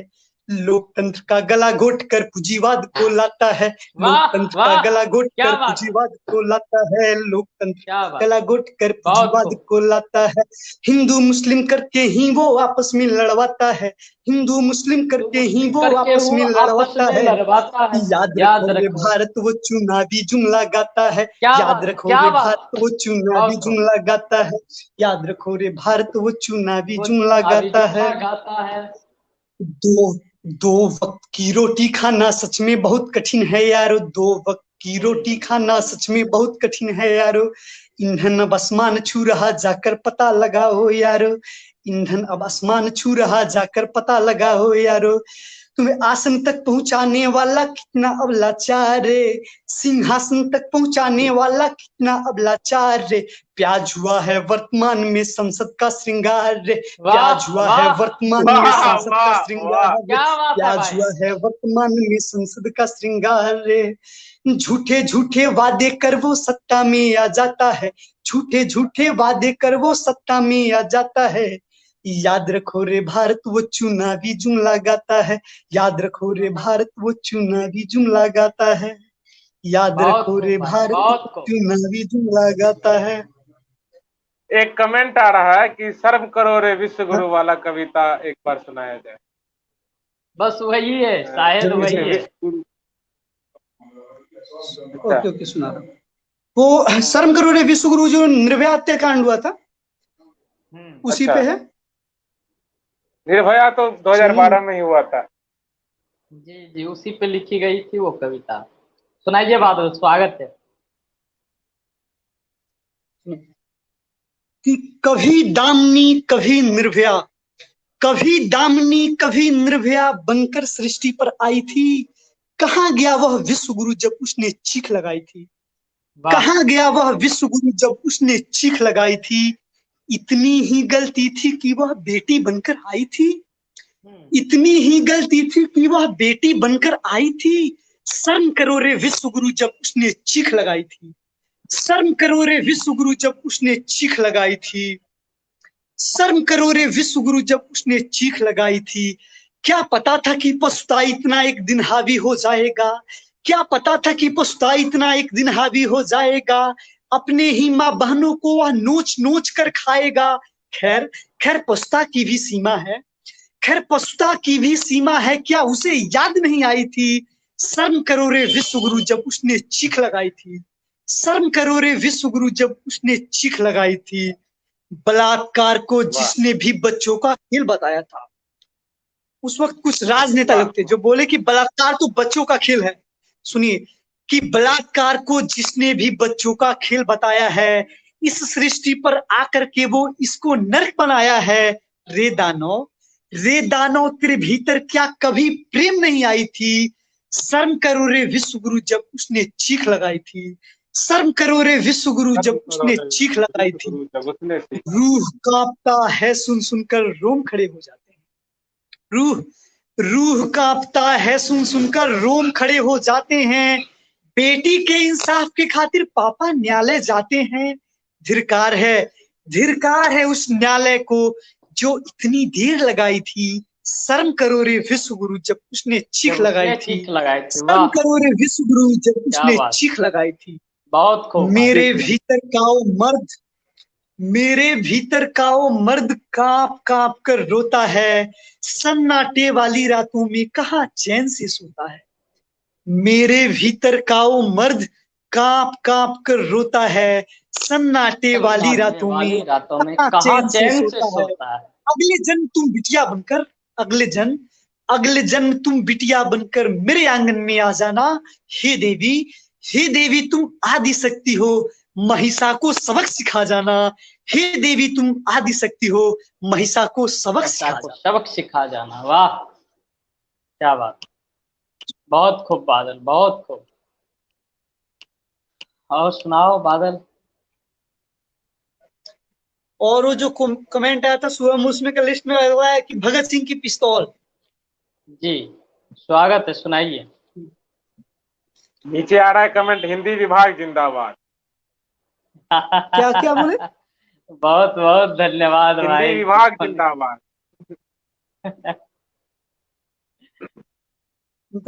लोकतंत्र का गला घोट कर पूंजीवाद को लाता है, वाह लोकतंत्र का वाह, गला घोट क्या कर बात है, पूंजीवाद को लाता है, लोकतंत्र क्या बात, गला घोट कर बहुत पूंजीवाद खूब। को लाता है, हिंदू मुस्लिम करके ही वो आपस में लड़वाता है, हिंदू मुस्लिम तो करके ही मुस्लिम वो करके आपस वो में आपस लड़वाता में है, लड़वाता है। याद याद रखो रे रखो, भारत वो चुनावी जुमला गाता है, क्या याद बात, रखो क्या रे बात, भारत वो चुनावी बहुत खूब। जुमला गाता है, याद रखो रे भारत वो चुनावी वो जुमला चुनावी गाता है। जुमला गाता है। दो दो वक्त की रोटी खाना सच में बहुत कठिन है यारो, दो वक्त की रोटी खाना सच में बहुत कठिन है यारो, ईंधन अब आसमान छू रहा जाकर पता लगाओ यारो, ईंधन अब आसमान छू रहा जाकर पता लगाओ यारो, तुम्हें आसन तक पहुंचाने वाला कितना अब लाचार रे, सिंहासन तक पहुंचाने वाला कितना अब लाचार रे, प्याज हुआ है वर्तमान में संसद का श्रृंगार रे, प्याज वाह हुआ है वाह, वर्तमान में वाह संसद का वाह वाह। श्रृंगार रे, क्या बात है प्याज भाई। हुआ है वर्तमान में संसद का श्रृंगार रे, झूठे झूठे वादे कर वो सत्ता में आ जाता है, झूठे झूठे वादे कर वो सत्ता में आ जाता है, याद रखो रे भारत वो चुनावी जुमला गाता है, याद रखो रे भारत वो चुनावी जुमला गाता है, याद बहुत रखो खूब रे भाई, भारत वो बहुत खूब। चुनावी जुमला गाता है। एक कमेंट आ रहा है कि सर्व करो रे विश्व गुरु वाला कविता एक बार सुनाया जाए। बस वही है, शायद वही है। विश्व गुरु। अच्छा ओके ओके सुना रहा हूँ। वो शर्म करो रे विश्वगुरु जो निर्भया हत्याकांड हुआ था उसी अच्छा, पे है, निर्भया तो सुनिए। 2012 में ही हुआ था। जी जी, उसी पे लिखी गई थी वो कविता। सुनाइए बादल, स्वागत है। कि कभी दामनी कभी निर्भया, कभी दामनी कभी निर्भया बनकर सृष्टि पर आई थी, कहाँ गया वह विश्वगुरु जब उसने चीख लगाई थी, वाह। कहाँ गया वह विश्वगुरु जब उसने चीख लगाई थी, इतनी ही गलती थी कि वह बेटी बनकर आई थी, इतनी ही गलती थी कि वह बेटी बनकर आई थी, शर्म करो रे विश्वगुरु जब उसने चीख लगाई थी, शर्म करो रे विश्व गुरु जब उसने चीख लगाई थी, शर्म करो रे विश्व गुरु जब उसने चीख लगाई थी। क्या पता था कि पछताई इतना एक दिन हावी हो जाएगा, क्या पता था कि पछताई इतना एक दिन हावी हो जाएगा। अपने ही माँ बहनों को वह नोच नोच कर खाएगा। खैर खैर पछता की भी सीमा है, खैर पछता की भी सीमा है, क्या उसे याद नहीं आई थी। शर्म करो रे विश्व गुरु जब उसने चीख लगाई थी, शर्म करो रे विश्व गुरु जब उसने चीख लगाई थी। बलात्कार को जिसने भी बच्चों का खेल बताया था, उस वक्त कुछ राजनेता लोग थे जो बोले कि बलात्कार तो बच्चों का खेल है। सुनिए कि बलात्कार को जिसने भी बच्चों का खेल बताया है, इस सृष्टि पर आकर के वो इसको नर्क बनाया है। रे दानव, रे दानव तेरे भीतर क्या कभी प्रेम नहीं आई थी। शर्म करो रे विश्व गुरु जब उसने चीख लगाई थी, शर्म करो रे विश्व गुरु जब उसने चीख लगाई थी। रूह कांपता है सुन सुनकर रोम खड़े हो जाते हैं, रूह रूह कांपता है सुन सुनकर रोम खड़े हो जाते हैं। बेटी के इंसाफ के खातिर पापा न्यायालय जाते हैं। धिक्कार है उस न्यायालय को जो इतनी देर लगाई थी। शर्म करो रे विश्व गुरु जब उसने चीख लगाई थी, शर्म करो रे विश्व गुरु जब उसने चीख लगाई थी। बहुत खूब। मेरे भीतर का वो मर्द, मेरे भीतर का वो मर्द कांप कांप कर रोता है। सन्नाटे वाली रातों में कहाँ चैन से सोता है। मेरे भीतर का वो मर्द कांप कांप कर रोता है। सन्नाटे वाली रातों में कहाँ चैन से सोता है। अगले जन्म तुम बिटिया बनकर, अगले जन्म तुम बिटिया बनकर मेरे आंगन में आ जाना। हे देवी, हे देवी तुम आदि शक्ति हो, महिषा को सबक सिखा जाना। हे देवी तुम आदि शक्ति हो, महिषा को सबक सिखा जाना। वाह क्या बात, बहुत खूब बादल, बहुत खूब। और सुनाओ बादल। और वो जो कमेंट आया था सुबह उसमें का लिस्ट में आया हुआ है कि भगत सिंह की पिस्तौल। जी स्वागत है, सुनाइए। नीचे आ रहा है कमेंट, हिंदी विभाग जिंदाबाद। क्या क्या बोले? बहुत बहुत धन्यवाद भाई। हिंदी विभाग जिंदाबाद।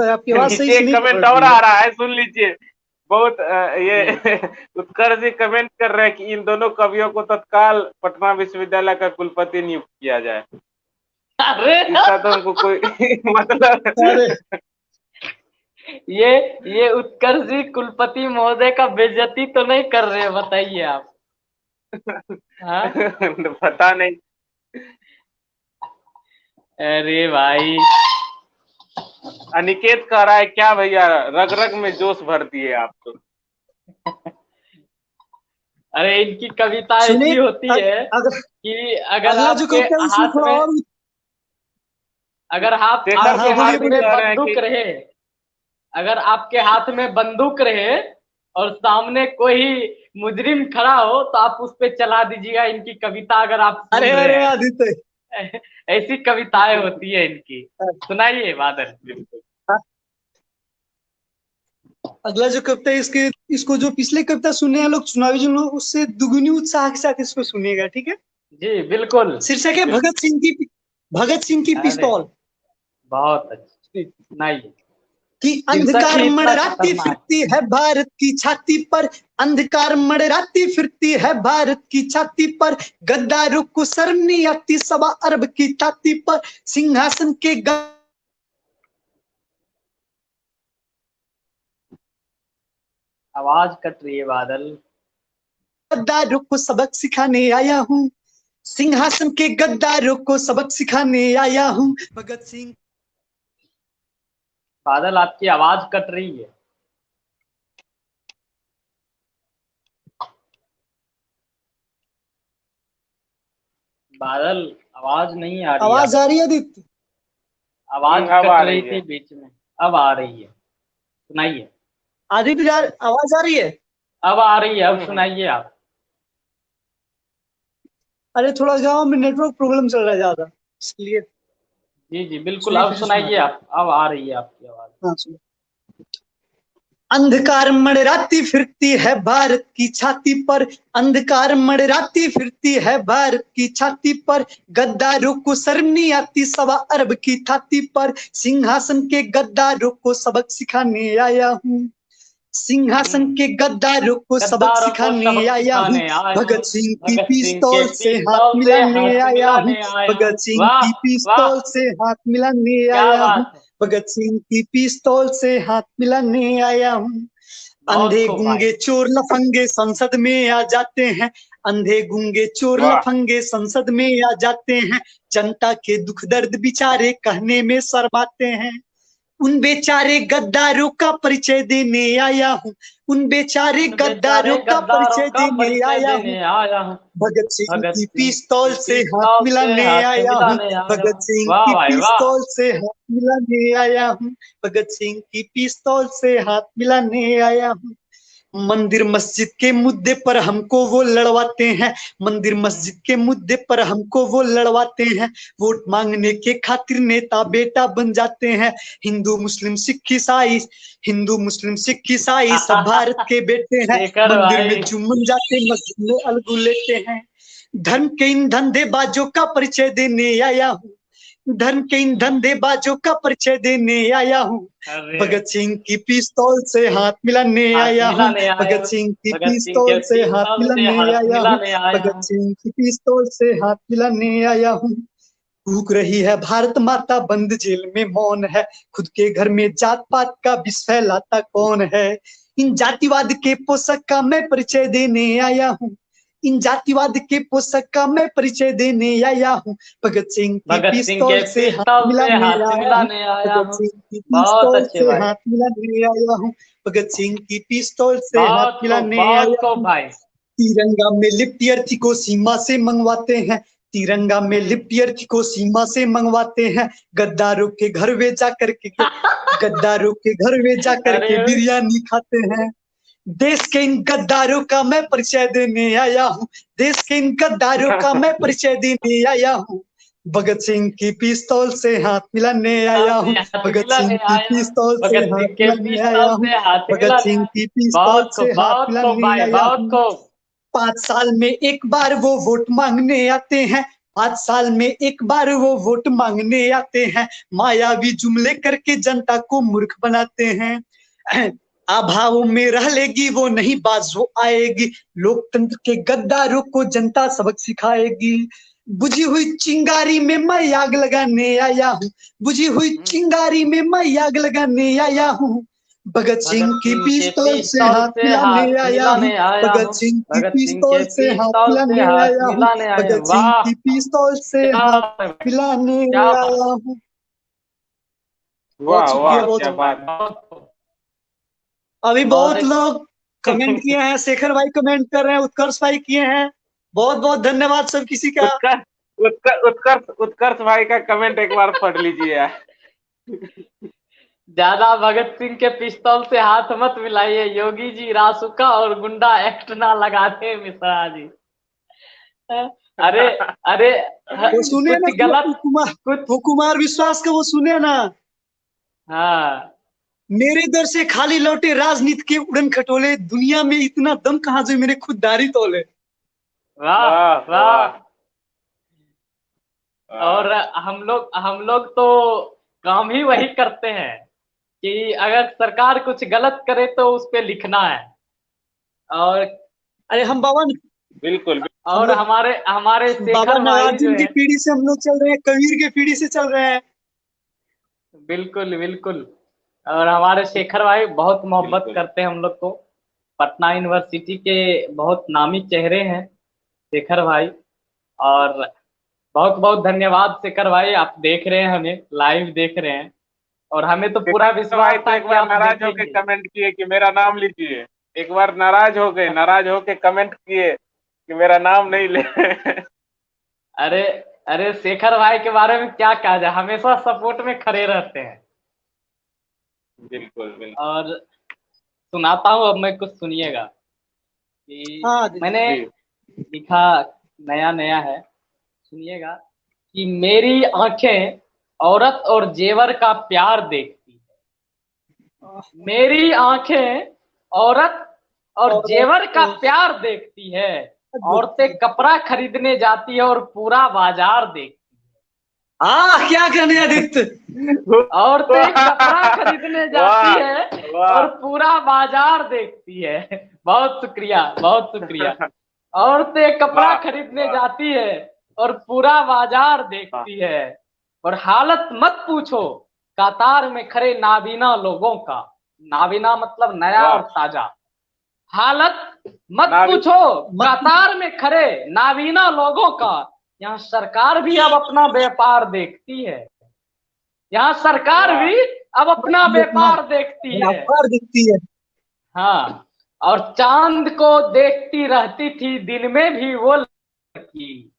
आपकी आवाज सही से नहीं। कमेंट और आ रहा है, सुन लीजिए। बहुत ये उत्कर्ष जी कमेंट कर रहे हैं कि इन दोनों कवियों को तत्काल पटना विश्वविद्यालय का कुलपति नियुक्त किया जाए। अरे इसका तो उनको कोई मतलब ये उत्कर्ष जी कुलपति महोदय का बेइज्जती तो नहीं कर रहे, बताइए आप। हाँ? पता नहीं। अरे भाई अनिकेत कह रहा है क्या भैया, रग रग में जोश भर दिए आप तो। अरे इनकी कविता ऐसी होती है कि अगर आपके हाथ में, अगर आपके हाथ में बंदूक रहे, अगर आपके हाथ में बंदूक रहे और सामने कोई मुजरिम खड़ा हो तो आप उस पे चला दीजिएगा इनकी कविता। अगर आप अरे आदित्य ऐसी कविताएं होती है इनकी। सुनाइए बादल। अगला जो कविता है इसको जो पिछले कविता सुनने हैं लोग चुनावी जो लोग, उससे दुगुनी उत्साह के साथ इसको सुनिएगा, ठीक है जी बिल्कुल। शीर्षक है भगत सिंह की पिस्तौल। बहुत अच्छी, सुनाइए। कि अंधकार मंडराती फिरती है भारत की छाती पर, अंधकार मंडराती फिरती है भारत की छाती पर, गद्दारों को शर्म नहीं आती 1.25 अरब की छाती पर, सिंहासन के आवाज कट रही है बादल। गद्दारों को सबक सिखाने आया हूँ, सिंहासन के गद्दारों को सबक सिखाने आया हूँ। भगत सिंह। बादल आपकी आवाज कट रही है। बादल आवाज नहीं आ रही। आवाज आ रही है आदित्य? आवाज कट रही थी बीच में, अब आ रही है, सुनाइए। आदित्य यार आवाज आ रही है? अब आ रही है, अब सुनाइए आप। अरे थोड़ा गाँव में नेटवर्क प्रॉब्लम चल रहा है ज्यादा, इसलिए। जी जी बिल्कुल, अब सुनाइए आप, अब आ रही है आपकी आवाज। हाँ अंधकार मंडराती फिरती है भारत की छाती पर, अंधकार मंडराती फिरती है भारत की छाती पर, गद्दारों को शर्म नहीं आती 1.25 अरब की छाती पर, सिंहासन के गद्दारों को सबक सिखाने आया हूँ, सिंहासन के गद्दारों को सबक गद्दारों को सिखाने सबक आया हूँ, सिखाने आया भगत हूँ, सिंह की भगत सिंह के पिस्तौल से हाथ पिस्तौल से मिलाने हाथ आया हूँ, मिलाने आया हूँ। भगत सिंह वाह की वाह, पिस्तौल से हाथ मिलाने क्या आया हूँ, बात है, भगत सिंह की पिस्तौल से हाथ मिलाने आया हूँ। बहुत अंधे खूब भाई। गूंगे चोर लफंगे संसद में आ जाते हैं, अंधे गूंगे चोर वाह लफंगे संसद में आ जाते हैं, जनता के दुख दर्द बिचारे कहने में शर्माते हैं, उन बेचारे गद्दारों का परिचय देने आया हूँ, उन बेचारे उन बेचारे गद्दारों का गद्दारों परिचय का देने परिचय आया हूँ, देने आया हूँ, भगत सिंह भगत की सिंह पिस्तौल की से हाथ पिस्तौल से मिलाने हाथ आया हूँ, मिलाने आया भगत हूँ। सिंह वाह की भाई वाह, पिस्तौल से हाथ मिलाने आया हूँ, भगत सिंह की पिस्तौल से हाथ मिलाने आया हूँ। मंदिर मस्जिद के मुद्दे पर हमको वो लड़वाते हैं, मंदिर मस्जिद के मुद्दे पर हमको वो लड़वाते हैं, वोट मांगने के खातिर नेता बेटा बन जाते हैं, हिंदू मुस्लिम सिख ईसाई, हिंदू मुस्लिम सिख ईसाई सब भारत के बेटे हैं, शेखर मंदिर भाई, में चुमन जाते मस्जिद में अलगू लेते हैं, धर्म के इन धंधेबाजों का परिचय देने आया हूँ, धर्म के इन धंधेबाजों का परिचय देने आया हूँ, अरे भगत सिंह की पिस्तौल से हाथ मिलाने हाथ आया हूँ, मिलाने आया भगत हूँ, सिंह की भगत सिंह के पिस्तौल से हाथ पिस्तौल से मिलाने हाथ आया हूँ, मिलाने आया भगत हूँ। सिंह की पिस्तौल से हाथ मिलाने आया हूँ। भूख रही है भारत माता बंद जेल में मौन है, खुद के घर में जात पात का विष फैलाता कौन है, इन जातिवाद के पोषक का मैं परिचय देने आया हूँ, इन जातिवाद के पोषक का मैं परिचय देने आया हूँ, भगत सिंह की भगत सिंह के पिस्तौल से हाथ पिस्तौल से मिलाने हाथ आया हूँ, मिलाने आया भगत हूँ। सिंह की बहुत पिस्तौल अच्छे से भाई, हाथ मिलाने आया हूँ, भगत सिंह की पिस्तौल से हाथ मिलाने बहुत आया खूब हूँ। भाई। तिरंगा में लिपटी अर्थी को सीमा से मंगवाते हैं, तिरंगा में लिपटी अर्थी को सीमा से मंगवाते हैं, गद्दारों के घर वे जा करके गद्दारों के घर वे जा अरे करके बिरयानी खाते हैं, देश के इन गद्दारों का मैं परिचय देने आया हूँ, देश के इन गद्दारों का मैं परिचय देने आया हूँ, भगत सिंह की पिस्तौल से हाथ मिलाने आया से हूँ, हाथ भगत सिंह मिलाने की आया हूँ, पिस्तौल से भगत हाथ सिंह के मिलाने आया पिस्तौल हूँ, से हाथ भगत मिलाने सिंह आया। की पिस्तौल से हाथ बहुत खूब मिलाने भाई, आया बहुत हूँ। खूब। 5 साल में एक बार वो वोट मांगने आते हैं, 5 साल में एक बार वो वोट मांगने आते हैं, मायावी जुमले करके जनता को मूर्ख बनाते हैं, अभावों में रह लेगी वो नहीं बाज वो आएगी, लोकतंत्र के गद्दारों को जनता सबक सिखाएगी, बुझी हुई चिंगारी में मैं आग लगाने आया हूँ, बुझी हुई चिंगारी में मैं आग लगाने आया हूँ, भगत सिंह भगत की सिंह के पिस्तौल से पिस्तौल हाथ से मिलाने हाथ आया हूँ, मिलाने आया भगत हूँ, सिंह की भगत सिंह पिस्तौल के से हाथ पिस्तौल से मिलाने हाथ आया हूँ, मिलाने आया। भगत सिंह वाह, की पिस्तौल से क्या हाथ बात है भाई, मिलाने क्या बात, आया हूँ। बहुत वाह शुक्रिया, वाह बहुत बहुत क्या खूब भाई, शुक्रिया। बात बहुत खूब, अभी बहुत बहुत एक लोग कमेंट किए हैं, शेखर भाई कमेंट कर रहे हैं, उत्कर्ष भाई किए हैं, बहुत बहुत धन्यवाद सब किसी का। उत्कर्ष उत्कर्ष भाई का कमेंट एक बार पढ़ लीजिए यार। ज्यादा भगत सिंह के पिस्तौल से हाथ मत मिलाइए, योगी जी रासुका और गुंडा एक्ट ना लगाते मिश्रा जी। अरे अरे, वो सुने ना, कुछ गलत, वो कुछ, कुमार विश्वास का वो सुने ना, हाँ, मेरे दर से खाली लौटे राजनीति के उड़न खटोले, दुनिया में इतना दम कहाँ से मेरे खुददारी तोले। वाह वाह वाह। वाह वाह। और हम लोग तो काम ही वही करते हैं कि अगर सरकार कुछ गलत करे तो उस पे लिखना है। और अरे हम बाबा, हम और लोग हमारे हमारे बाबा शेखर भाई जो नागार्जुन की है, पीढ़ी से हम लोग चल रहे हैं, कबीर की पीढ़ी से चल रहे हैं। बिल्कुल बिल्कुल। और हमारे शेखर भाई बहुत मोहब्बत बिल्कुल करते हैं हम लोग को, पटना यूनिवर्सिटी के बहुत नामी चेहरे हैं शेखर भाई। और बहुत बहुत धन्यवाद शेखर भाई, आप देख रहे हैं, हमें लाइव देख रहे हैं, और हमें तो पूरा शेखर भाई विश्वास तो था एक कि बार आप नाराज होके देखेंगे। कमेंट किए कि मेरा नाम लीजिए। एक बार नाराज होके कमेंट किए कि मेरा नाम नहीं ले। अरे अरे, शेखर भाई के बारे में क्या कहा जाए, हमेशा सपोर्ट में खड़े रहते हैं। बिल्कुल बिल्कुल। और सुनाता हूँ, अब मैं कुछ सुनिएगा कि हाँ मैंने जी लिखा, नया नया है, सुनिएगा कि मेरी आंखें औरत और जेवर का प्यार देखती है, मेरी आंखें औरत और जेवर का प्यार देखती है। औरतें कपड़ा खरीदने जाती है और पूरा बाजार देखती क्या करने आदित्य। है। औरतें कपड़ा खरीदने जाती है और पूरा बाजार देखती है। बहुत शुक्रिया, बहुत शुक्रिया। औरतें कपड़ा खरीदने जाती है और पूरा बाजार देखती है। और हालत मत पूछो कतार में खड़े नाबीना लोगों का। नाबीना मतलब नया और ताजा। हालत मत पूछो कतार में खड़े नाबीना लोगों का। यहाँ सरकार भी अब अपना व्यापार देखती है। यहाँ सरकार भी अब अपना व्यापार देखती है। व्यापार दिखती है। हाँ, और चांद को देखती रहती थी दिन में भी वो लड़की।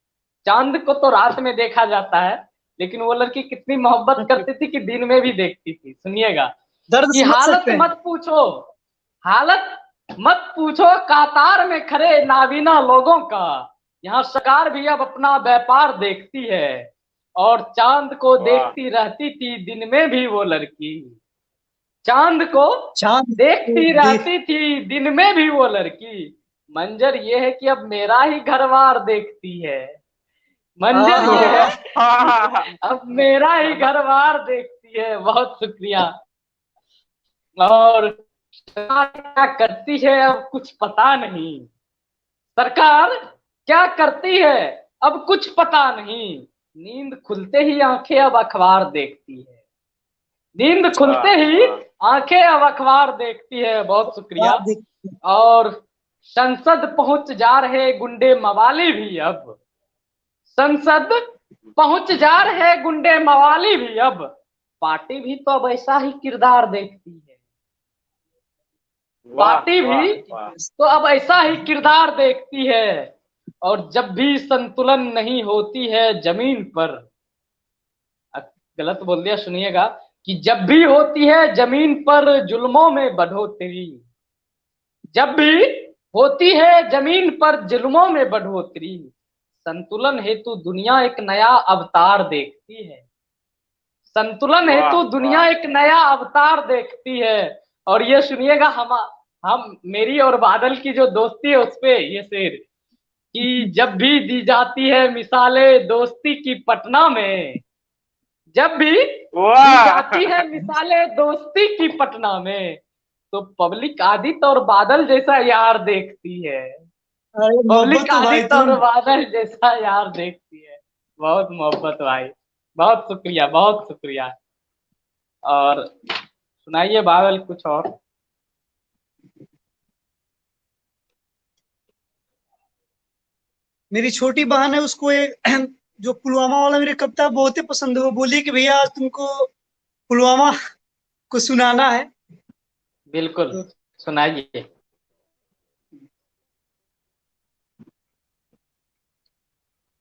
चांद को तो रात में देखा जाता है, लेकिन वो लड़की कितनी मोहब्बत करती थी कि दिन में भी देखती थी। सुनिएगा दर्द कि समझ हालत सकते हैं। मत पूछो, हालत मत पूछो कातार में खड़े नाबीना लोगों का। यहाँ सरकार भी अब अपना व्यापार देखती है। और चांद को देखती रहती थी दिन में भी वो लड़की। चांद को चांद देखती रहती थी दिन में भी वो लड़की। मंजर ये है कि अब मेरा ही घरवार देखती है। मंजर ये है अब मेरा ही घरवार देखती है। बहुत शुक्रिया। और क्या करती है अब कुछ पता नहीं। सरकार क्या करती है अब कुछ पता नहीं। नींद खुलते ही आंखें अब अखबार देखती है। नींद खुलते ही आंखें अब अखबार देखती है। बहुत शुक्रिया। और संसद पहुंच जा रहे गुंडे मवाली भी अब। संसद पहुंच जा रहे गुंडे मवाली भी अब। पार्टी भी तो अब ऐसा ही किरदार देखती है। पार्टी भी तो अब ऐसा ही किरदार देखती है। और जब भी संतुलन नहीं होती है जमीन पर, गलत बोल दिया, सुनिएगा, कि जब भी होती है जमीन पर जुल्मों में बढ़ोतरी। जब भी होती है जमीन पर जुल्मों में बढ़ोतरी, संतुलन हेतु दुनिया एक नया अवतार देखती है। संतुलन हेतु दुनिया एक नया अवतार देखती है। और ये सुनिएगा, हम मेरी और बादल की जो दोस्ती है उस पे ये शेर, कि जब भी दी जाती है मिसाले दोस्ती की पटना में, जब भी दी जाती है मिसाले दोस्ती की पटना में, तो पब्लिक आदित्य और बादल जैसा यार देखती है। पब्लिक आदित्य और बादल जैसा यार देखती है। बहुत मोहब्बत भाई, बहुत शुक्रिया, बहुत शुक्रिया। और सुनाइए बादल कुछ और। मेरी छोटी बहन है, उसको एक जो पुलवामा वाला मेरी कविता बहुत ही पसंद है। वो बोली कि भैया आज तुमको पुलवामा को सुनाना है। बिल्कुल सुनाइए।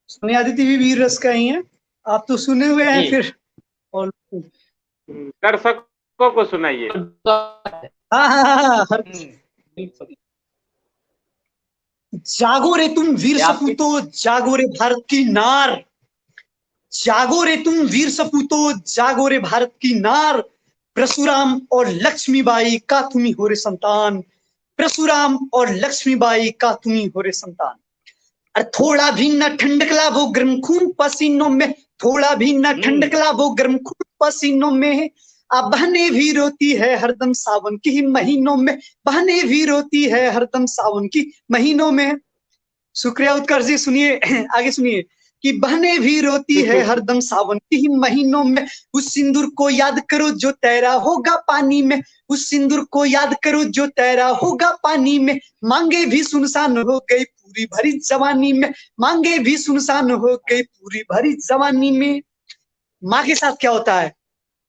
सुनिए, आदित्य भी वीर रस का ही है, आप तो सुने हुए हैं फिर। और दर्शकों को सुनाइए। हाँ। जागो रे तुम वीर सपूतो, जागो रे भारत की नार। जागो रे तुम वीर सपूतो, जागो रे भारत की नार। परशुराम और लक्ष्मीबाई का तुम्ही हो रे संतान। परशुराम और लक्ष्मीबाई का तुम्ही हो रे संतान। और थोड़ा भी न ठंडकला वो गर्म खून पसीनों में, थोड़ा भी न ठंडकला वो गर्म खून पसीनों में। अब बहने भी रोती है हरदम सावन की महीनों में, बहने भी रोती है हरदम सावन की महीनों में। शुक्रिया उत्कर्ष जी। सुनिए आगे सुनिए, कि बहने भी रोती है हरदम सावन की महीनों में। उस सिंदूर को याद करो जो तैरा होगा पानी में, उस सिंदूर को याद करो जो तैरा होगा पानी में। मांगे भी सुनसान हो गई पूरी भरी जवानी में, मांगे भी सुनसान हो गई पूरी भरी जवानी में। माँ के साथ क्या होता है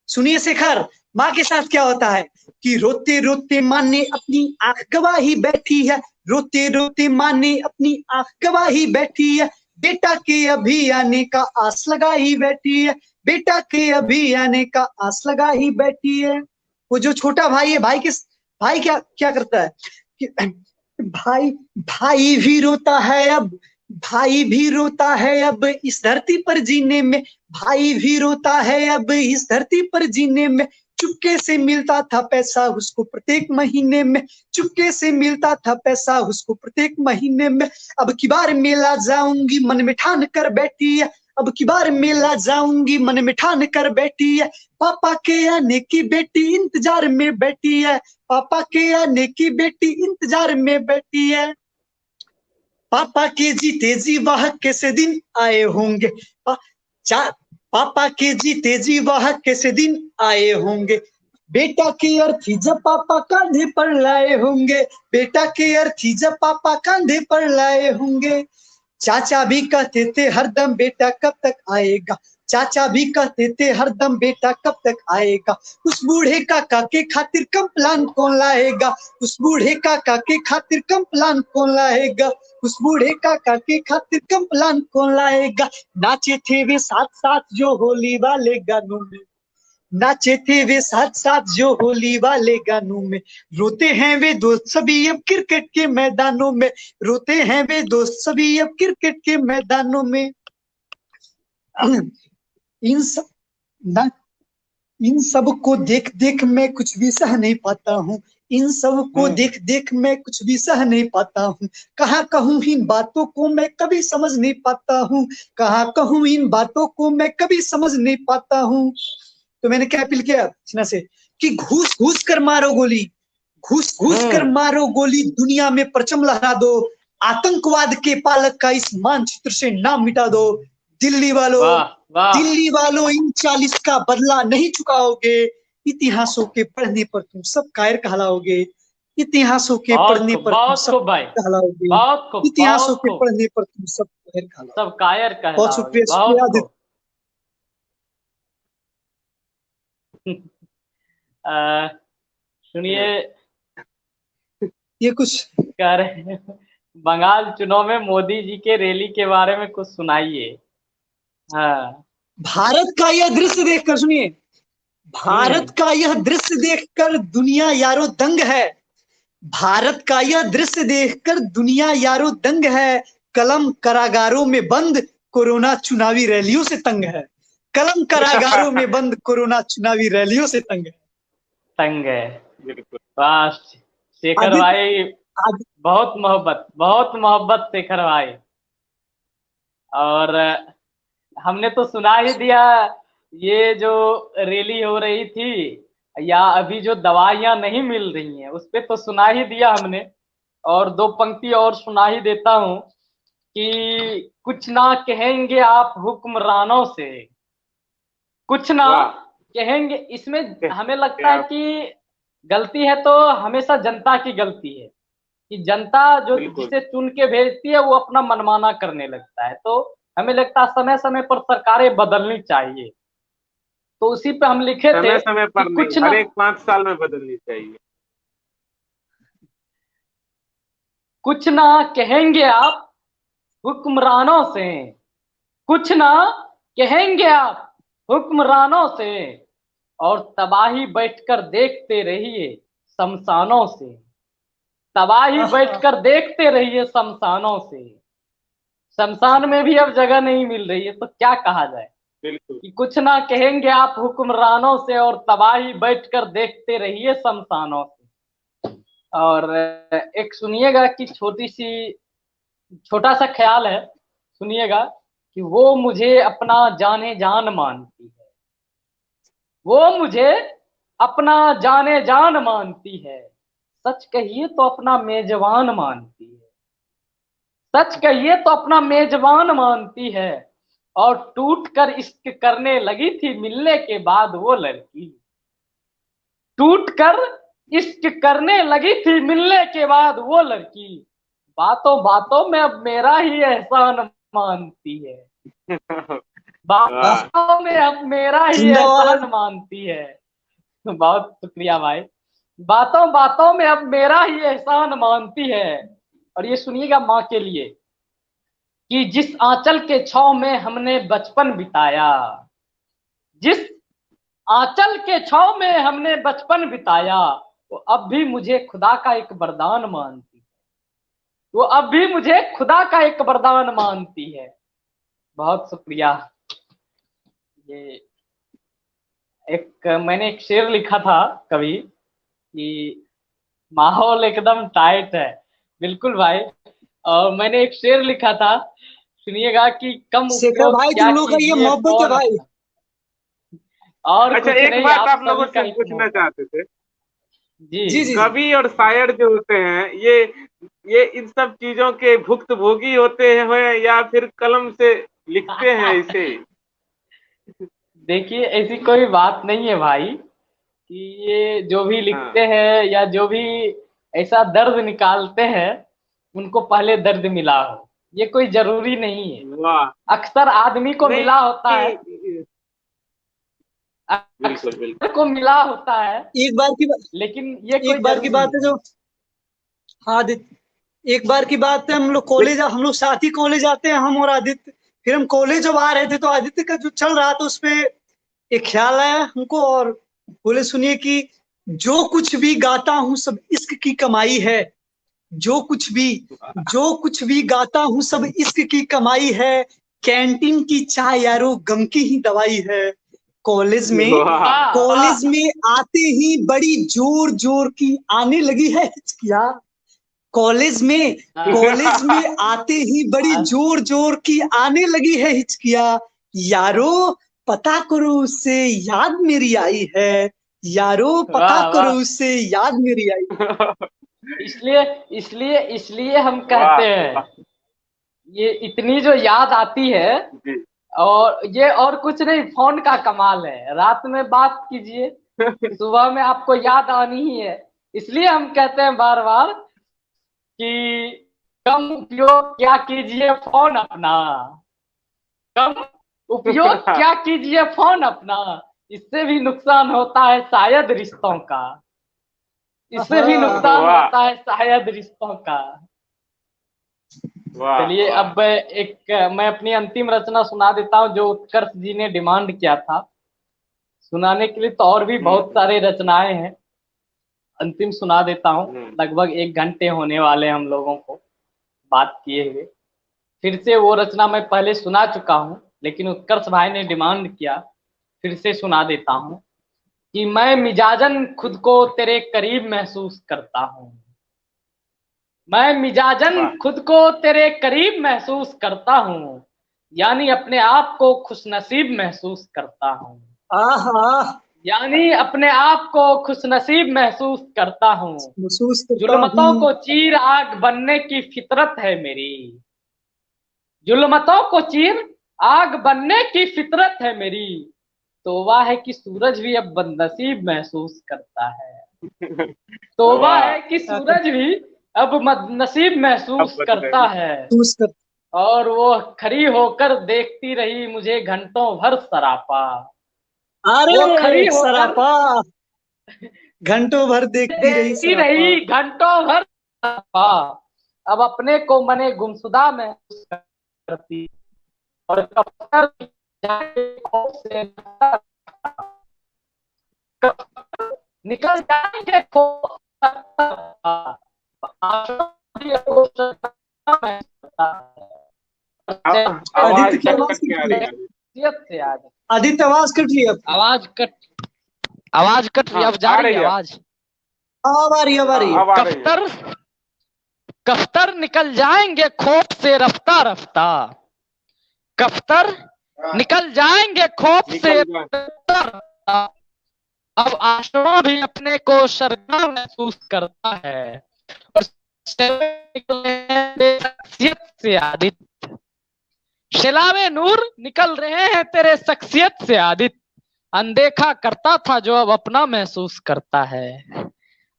सुनिए शेखर, माँ के साथ क्या होता है कि रोते रोते माँ ने अपनी आंख गवाही बैठी है। रोते रोते माँ ने अपनी आंख गवाही बैठी है। बेटा के अभी आने का आस लगाई बैठी है, बेटा के अभी आने का आस लगाई बैठी है। वो जो छोटा भाई है, भाई क्या क्या करता है कि भाई भी रोता है अब, भाई भी रोता है अब इस धरती पर जीने में, भाई भी रोता है अब इस धरती पर जीने में। चुपके से मिलता था पैसा उसको प्रत्येक महीने में, चुपके से मिलता था पैसा उसको प्रत्येक महीने में। अब की बार मेला जाऊंगी मन में ठान कर बैठी है, अब की बार मेला जाऊंगी मन में ठान कर बैठी है। पापा के आने की बेटी इंतजार में बैठी है, पापा के आने की बेटी इंतजार में बैठी है। पापा के जीते जी वह कैसे दिन आए होंगे, पापा के जीते जी वह कैसे दिन आए होंगे। बेटा की अर्थी जब पापा कंधे पर लाए होंगे, बेटा की अर्थी जब पापा कंधे पर लाए होंगे। चाचा भी कहते थे हरदम बेटा कब तक आएगा, चाचा भी कहते थे हरदम बेटा कब तक आएगा। उस बूढ़े काका के खातिर कंप्लान कौन लाएगा, उस बूढ़े काका के खातिर कंप्लान कौन लाएगा, उस बूढ़े काका के खातिर कंप्लान कौन लाएगा। नाचे थे वे साथ साथ जो होली वाले गानों में, नाचे थे वे साथ साथ जो होली वाले गानों में। रोते हैं वे दोस्त सभी अब क्रिकेट के मैदानों में, रोते हैं वे दोस्त सभी अब क्रिकेट के मैदानों में। इन सब ना, इन सब को देख देख मैं कुछ भी सह नहीं पाता हूँ, इन सब को देख देख मैं कुछ भी सह नहीं पाता हूँ। कहाँ कहूँ इन बातों को मैं कभी समझ नहीं पाता हूँ, कहाँ कहूँ इन बातों को मैं कभी समझ नहीं पाता हूँ। तो मैंने क्या अपील किया सिन्हा से कि घूस घूस कर मारो गोली, घूस घूस कर मारो गोली, दुनिया में परचम लहरा दो, आतंकवाद के पालक का इस मानचित्र से नाम मिटा दो। दिल्ली वालों, दिल्ली वालों इन 40 का बदला नहीं चुकाओगे, इतिहासों के पढ़ने पर तुम सब कायर कहलाओगे, इतिहासों के पढ़ने पर तुम सब कहलाओगे, इतिहासों के पढ़ने पर तुम सब कायर कहलाओगे, सब कायर कहलाओगे। बहुत शुक्रिया। सुनिए, ये कुछ कह रहे हैं बंगाल चुनाव में मोदी जी के रैली के बारे में कुछ सुनाइए। हाँ, भारत का यह दृश्य देखकर, सुनिए, भारत का यह दृश्य देखकर दुनिया यारो दंग है, भारत का यह दृश्य देखकर दुनिया यारो दंग है। कलम कारागारों में बंद, कोरोना चुनावी रैलियों से तंग है, कलम कारागारों में बंद, कोरोना चुनावी रैलियों से तंग है, तंग है। वाह शेखर भाई, बहुत मोहब्बत शेखर भाई। और हमने तो सुना ही दिया, ये जो रैली हो रही थी या अभी जो दवाइयां नहीं मिल रही हैं उस पे तो सुना ही दिया हमने। और 2 पंक्ति और सुना ही देता हूं कि कुछ ना कहेंगे आप हुक्मरानों से, कुछ ना कहेंगे। इसमें हमें लगता है कि गलती है तो हमेशा जनता की गलती है कि जनता जो जिसे चुन के भेजती है वो अपना मनमाना करने लगता है। तो हमें लगता है समय समय पर सरकारें बदलनी चाहिए। तो उसी पे हम लिखे थे समय पर कुछ हर एक 5 साल में बदलनी चाहिए। कुछ ना कहेंगे आप हुक्मरानों से, कुछ ना कहेंगे आप हुक्मरानों से, और तबाही बैठकर देखते रहिए शमशानों से, तबाही बैठकर देखते रहिए शमशानों से। शमशान में भी अब जगह नहीं मिल रही है तो क्या कहा जाए कि कुछ ना कहेंगे आप हुक्मरानों से और तबाही बैठकर देखते रहिए शमशानों से। और एक सुनिएगा कि छोटा सा ख्याल है, सुनिएगा कि वो मुझे अपना जाने जान मानती है, वो मुझे अपना जाने जान मानती है, सच कहिए तो अपना मेजबान मानती है, सच कहिए तो अपना मेजबान मानती है। और टूट कर इश्क करने लगी थी मिलने के बाद वो लड़की, टूट कर इश्क करने लगी थी मिलने के बाद वो लड़की, बातों बातों में अब मेरा ही एहसान मानती है, बातों में अब मेरा ही एहसान मानती है। बहुत शुक्रिया भाई, बातों बातों में अब मेरा ही एहसान मानती है। और ये सुनिएगा माँ के लिए कि जिस आंचल के छांव में हमने बचपन बिताया, जिस आंचल के छांव में हमने बचपन बिताया, वो अब भी मुझे खुदा का एक वरदान मानती है, वो अब भी मुझे खुदा का एक वरदान मानती है। बहुत शुक्रिया। ये मैंने एक शेर लिखा था कभी कि माहौल एकदम टाइट है। बिल्कुल भाई। और मैंने एक शेर लिखा था, सुनिएगा कि कम शेखर उपयोग भाई, क्या तुम लोग का ये कीजिए मोहब्बत है फोन भाई। अपना। और अच्छा, कुछ एक नहीं, बात आप आप लोगों सभी का से ही पूछना मोहब्बत। चाहते थे। जी। जी जी जी। कवि और शायर जो होते हैं, ये इन सब चीजों के भुक्तभोगी होते हैं या फिर कलम से लिखते हैं इसे? देखिए, ऐसी कोई बात नहीं है भाई कि ये जो भी हाँ। लिखते हैं या जो भी ऐसा दर्द निकालते हैं उनको पहले दर्द मिला हो, ये कोई जरूरी नहीं है। वाह। अक्सर आदमी को मिला होता है, नहीं, बिल्कुल बिल्कुल। अक्सर को मिला होता है, एक बार की लेकिन ये कोई एक बार की जरूरी बात है नहीं। जो, हाँ आदित्य, एक बार की बात है, हम लोग साथ ही कॉलेज आते हैं, हम और आदित्य। फिर हम कॉलेज जब आ रहे थे तो आदित्य का जो चल रहा था उस पे एक ख्याल आया हमको, और बोले सुनिए कि जो कुछ भी गाता हूँ सब इश्क की कमाई है। जो कुछ भी गाता हूँ सब इश्क की कमाई है। कैंटीन की चाय यारो गम की ही दवाई है। कॉलेज में वाह। वाह वाह। कॉलेज में आते ही बड़ी जोर जोर की आने लगी है हिचकिया। कॉलेज में कॉलेज में आते ही बड़ी हाँ, जोर जोर की आने लगी है हिचकिया। यारो पता करो उससे याद मेरी आई है। यारो पता वाह करो वाह। उससे याद मेरी आई। इसलिए इसलिए इसलिए हम वाह कहते हैं, वाह। ये इतनी जो याद आती है, जी। और ये और कुछ नहीं, फोन का कमाल है। रात में बात कीजिए, सुबह में आपको याद आनी ही है। इसलिए हम कहते हैं बार बार कि कम उपयोग क्या कीजिए फोन अपना, कम उपयोग क्या कीजिए फोन अपना। इससे भी नुकसान होता है शायद रिश्तों का, इससे भी हाँ, नुकसान वाह होता है शायद रिश्तों का। वाह चलिए, वाह। अब एक मैं अपनी अंतिम रचना सुना देता हूँ जो उत्कर्ष जी ने डिमांड किया था। सुनाने के लिए तो और भी बहुत हम्म। सारे रचनाएं हैं, अंतिम सुना देता हूँ। हम्म। लगभग 1 घंटे होने वाले हम लोगों को बात किए हुए। फिर से वो रचना मैं पहले सुना चुका हूँ, लेकिन उत्कर्ष भाई ने डिमांड किया, फिर से सुना देता हूँ कि मैं मिजाजन खुद को तेरे करीब महसूस करता हूँ। मैं मिजाजन वाह खुद को तेरे करीब महसूस करता हूँ, यानी अपने आप को खुशनसीब महसूस करता हूँ। आह, यानी अपने आप को खुशनसीब महसूस करता हूँ। महसूस करता जुल्मतों हूँ। को चीर आग बनने की फितरत है मेरी, जुल्मतों को चीर आग बनने की फितरत है मेरी। तौबा है कि सूरज भी अब बदनसीब महसूस करता है। तौबा वाह। है कि क्या कर सूरज भी अब बदनसीब अब महसूस बच करता गई। है। महसूस कर। और वो खड़ी होकर देखती रही मुझे घंटों भर सरापा। वो अरे खड़ी होकर सरापा, घंटों भर देखती रही देखती सरापा। रही घंटों भर सरापा। अब अपने को मने गुमशुदा महसूस करती, और कब तक जाके खौफ से निकल जाएंगे खौफ से। आवाज आदित्य की कट आवाज कट के कट आ रही रही है। है। से याद है। आदित्य आवाज कट रही है आपकी। आवाज कट आवाज कट रही है, हाँ, अब जा आ रही है रही है। आवाज। हाँ, अब आ रही है, अब आ हाँ, रही है। अब आ रही है। कफ्तर कफ्तर निकल जाएंगे खौफ से रफ्ता रफ्ता। कफ्तर निकल जाएंगे खौफ से निकल जाए। रफ्ता रफ्ता। अब आशमा भी अपने को शर्मा महसूस करता है, और शख्सियत से आदित शैलावे नूर निकल रहे हैं तेरे शख्सियत से आदित। अनदेखा करता था जो अब अपना महसूस करता है,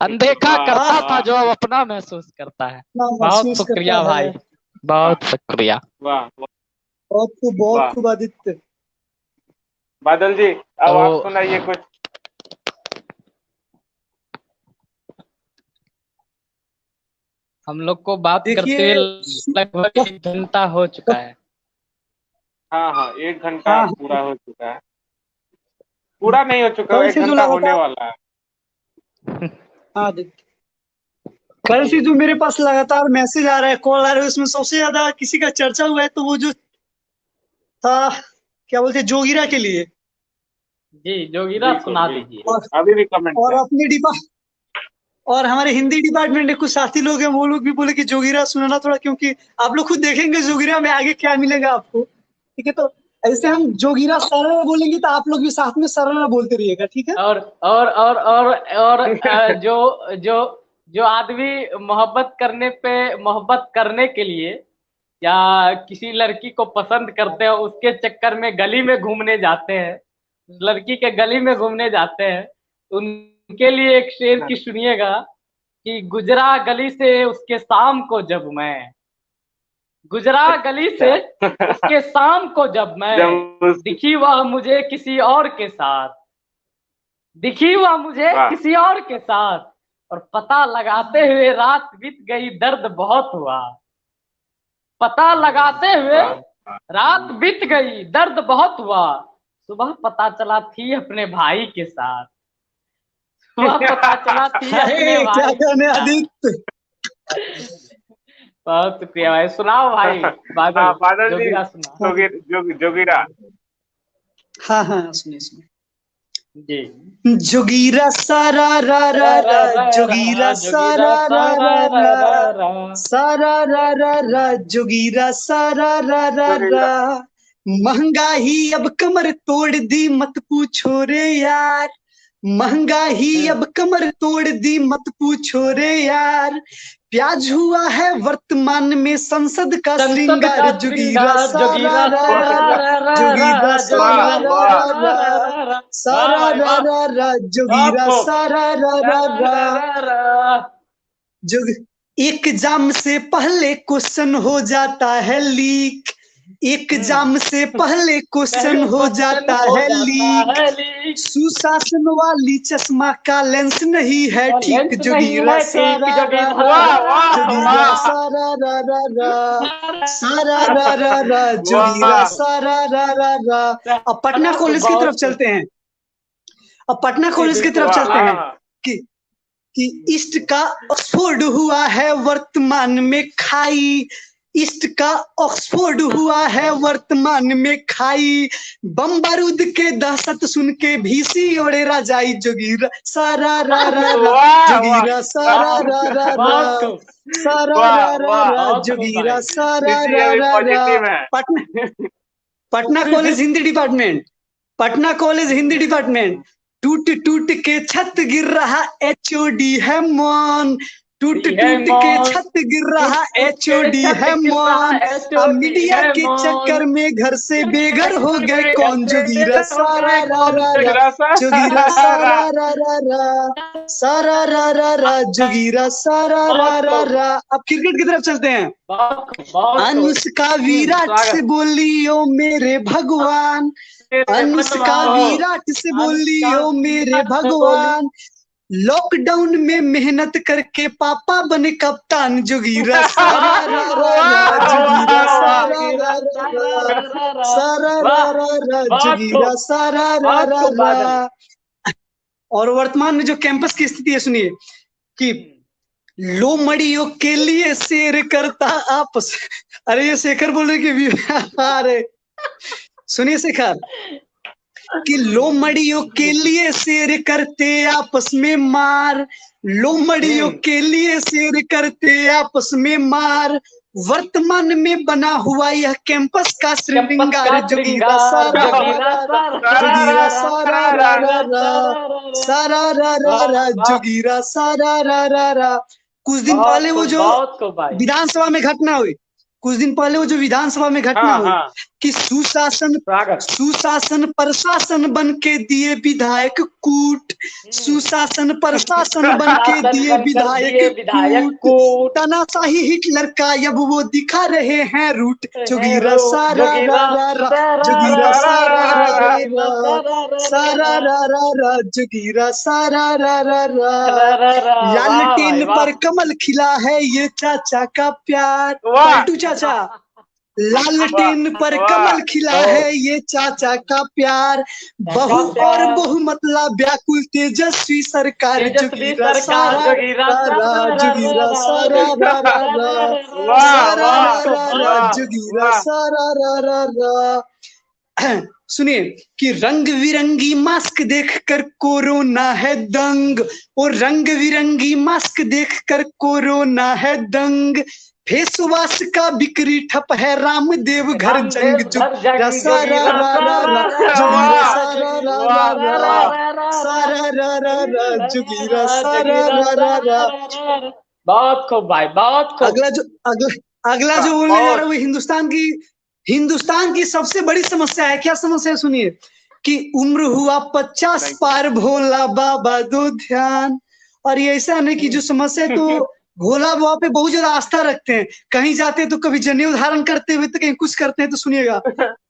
अनदेखा वाह करता था वाह जो अब अपना महसूस करता है। ना बहुत महसूस करता शुक्रिया है। भाई, वाह बहुत शुक्रिया। वाह बहुत वाह। खूब आदित्य। बादल जी, अब आप तो सुनाइए कुछ। हम लोग को बात करते हुए देखिए। लगभग 1 घंटा हो चुका है। हाँ हाँ, 1 घंटा हाँ, पूरा हो चुका है। पूरा नहीं हो चुका, कल एक से जो घंटा होने लगातार, वाला है। हाँ आदित्य, कल से जो मेरे पास लगातार मैसेज आ रहा है, कॉल आ रहा है, उसमें सबसे ज्यादा किसी का चर्चा हुआ है तो वो जो था, क्या बोलते हैं, जोगिरा के लिए। जी जोगीरा बिल्कुल, सुना बिल्कुल। दीजिए। और अभी भी कमेंट और है। अपने और हमारे हिंदी डिपार्टमेंट के कुछ साथी लोग हैं, वो लोग भी बोले कि जोगीरा सुनाना थोड़ा, क्योंकि आप लोग खुद देखेंगे जोगीरा में आगे क्या मिलेगा आपको। ठीक है, तो ऐसे हम जोगीरा सरर बोलेंगे तो आप लोग भी साथ में सरर बोलते रहिएगा, ठीक है। और जो जो जो आदमी मोहब्बत करने के लिए या किसी लड़की को पसंद करते हैं, उसके चक्कर में गली में घूमने जाते हैं, लड़की के गली में घूमने जाते हैं, उनके लिए एक शेर की सुनिएगा कि गुजरा गली से उसके शाम को जब मैं, गुजरा गली से उसके शाम को जब मैं, जब उस दिखी वह मुझे किसी और के साथ, दिखी वह मुझे वाह। किसी और के साथ, और पता लगाते हुए रात बीत गई दर्द बहुत हुआ, पता लगाते हुए वाह। रात बीत गई दर्द बहुत हुआ, सुबह पता चला थी अपने भाई के साथ, सुबह पता चला थी अपने अरे क्या भाई के कहने साथ। आदित्य। बहुत शुक्रिया भाई, सुनाओ भाई हाँ, बादल, बादल जी, जोगीरा सुना। जोगीरा। हाँ हाँ, सुनिए सुनिए। जी जोगीरा सारा रा रा रा, जोगीरा जोगीरा सारा रा सारा रा रा रा रा, रा, सारा रा रा रा, जोगीरा सारा रा रा रा। महंगाई अब कमर तोड़ दी मत पूछो रे यार, महंगाई अब कमर तोड़ दी मत पूछो रे यार। प्याज हुआ है वर्तमान में संसद का संसद श्रृंगार, का जोगीरा श्रृंगार, सारा जोगीरा रा रा सारा रा, रा रा जोगीरा रा, सारा जोगीरा रा रा सारा रा, रा रा रा। वाह सारा भाई रा वाह, रा रा, वाह जोगीरा खूब। सारा रा रा रा रा। रा रा रा। जो एग्जाम से पहले क्वेश्चन हो जाता है लीक, एग्जाम से पहले क्वेश्चन पहले हो क्वेश्चन जाता हो है जाता लीक। है लीक, सुशासन वाली चश्मा का लेंस नहीं है ठीक, लेंस नहीं जोगीरा है ठीक, सारा रा रा, वाह वाह जोगीरा वाह सारा रा रा रा, सारा रा रा रा, जोगीरा वाह। सारा रा रा रा। अब पटना कॉलेज की तरफ बहुत चलते हैं, अब पटना जी कॉलेज की बिल्कुल तरफ वाह चलते हैं वाह। कि कि ईस्ट का ऑक्सफोर्ड हुआ है वर्तमान में खाई, ईस्ट का ऑक्सफोर्ड हुआ है वर्तमान में खाई। बम बारूद के दहशत सुन के भीसी ओढ़े राजाई, जोगीरा सारा रा रा रा, वाह जोगीरा सारा रा रा रा, बहुत खूब, सारा रा वाह रा वाह। रा, बहुत खूब जोगीरा भाई। सारा ऋषि रा अभी रा रा। पॉजिटिव है। Patna Patna college Hindi department, Patna college Hindi department. टूट टूट के छत गिर रहा एचओडी है मौन, टूट टूट के छत गिर रहा एचओडी है मौन। अब मीडिया के चक्कर में घर से बेघर हो गए कौन, जोगीरा सारा रा रा रा, जोगीरा सारा रा रा रा, सारा रा रा रा, जोगीरा सारा रा रा रा। अब क्रिकेट की तरफ चलते हैं। अनुष्का विराट से बोली ओ मेरे भगवान, अनुष्का विराट से बोली ओ मेरे भगवान। लॉकडाउन में मेहनत करके पापा बने कप्तान, जोगीरा सारा रा रा रा, जोगीरा सारा रा रा रा, सारा रा रा रा, जोगीरा सारा रा रा रा। और वर्तमान में जो कैंपस की स्थिति है सुनिए कि लोमड़ियों के लिए शेर करता आपस, अरे ये शेखर बोल रहे कि अरे सुनिए शेखर, कि लोमड़ियों के लिए शेर करते आपस में मार, लोमड़ियों के लिए शेर करते आपस में मार। वर्तमान में बना हुआ यह कैंपस का श्रृंगार, जोगीरा सारा जोगीरा सारा रा रा रा, सारा रा रा रा, जोगीरा सारा रा रा रा। कुछ दिन पहले वो जो विधानसभा में घटना हुई, कुछ दिन पहले वो जो विधानसभा में घटना हुई कि सुशासन प्रशासन बन के दिए विधायक कूट, सुशासन प्रशासन बन के दिए विधायक कूट। तानाशाही हिटलर का अब वो दिखा रहे हैं रूट, जोगीरा सारा रा रा रा, जोगीरा सारा रा रा रा, सारा रा रा रा, जोगीरा सारा रा रा रा। लालटेन पर कमल खिला है ये चाचा का प्यार, पलटू चाचा। लालटेन पर कमल खिला है ये चाचा का प्यार, बहु और बहुमतला व्याकुल तेजस्वी सरकार, जोगीरा सारा रा रा, जोगीरा सारा रा रा रा, सारा रा रा रा, जोगीरा सारा रा रा रा। सुनिए कि रंग बिरंगी मास्क देखकर कोरोना है दंग, और रंग बिरंगी मास्क देखकर कोरोना है दंग, फेस वॉश का बिक्री ठप है, रामदेव घर जंग जुगीरा सारा रा रा रा, जुगीरा सारा रा रा रा, सारा रा रा रा, जुगीरा सारा रा रा रा। बहुत खूब भाई, बहुत खूब। अगला जो बोलने जा रहा है वो हिंदुस्तान की सबसे बड़ी समस्या है। क्या समस्या है सुनिए, कि उम्र हुआ 50 पार, भोला बाबा दो ध्यान। और ये ऐसा नहीं कि जो समस्या है, तो भोला बाबा पे बहुत ज्यादा आस्था रखते हैं, कहीं जाते हैं तो कभी जनेऊ धारण करते हुए तो कहीं कुछ करते हैं। तो सुनिएगा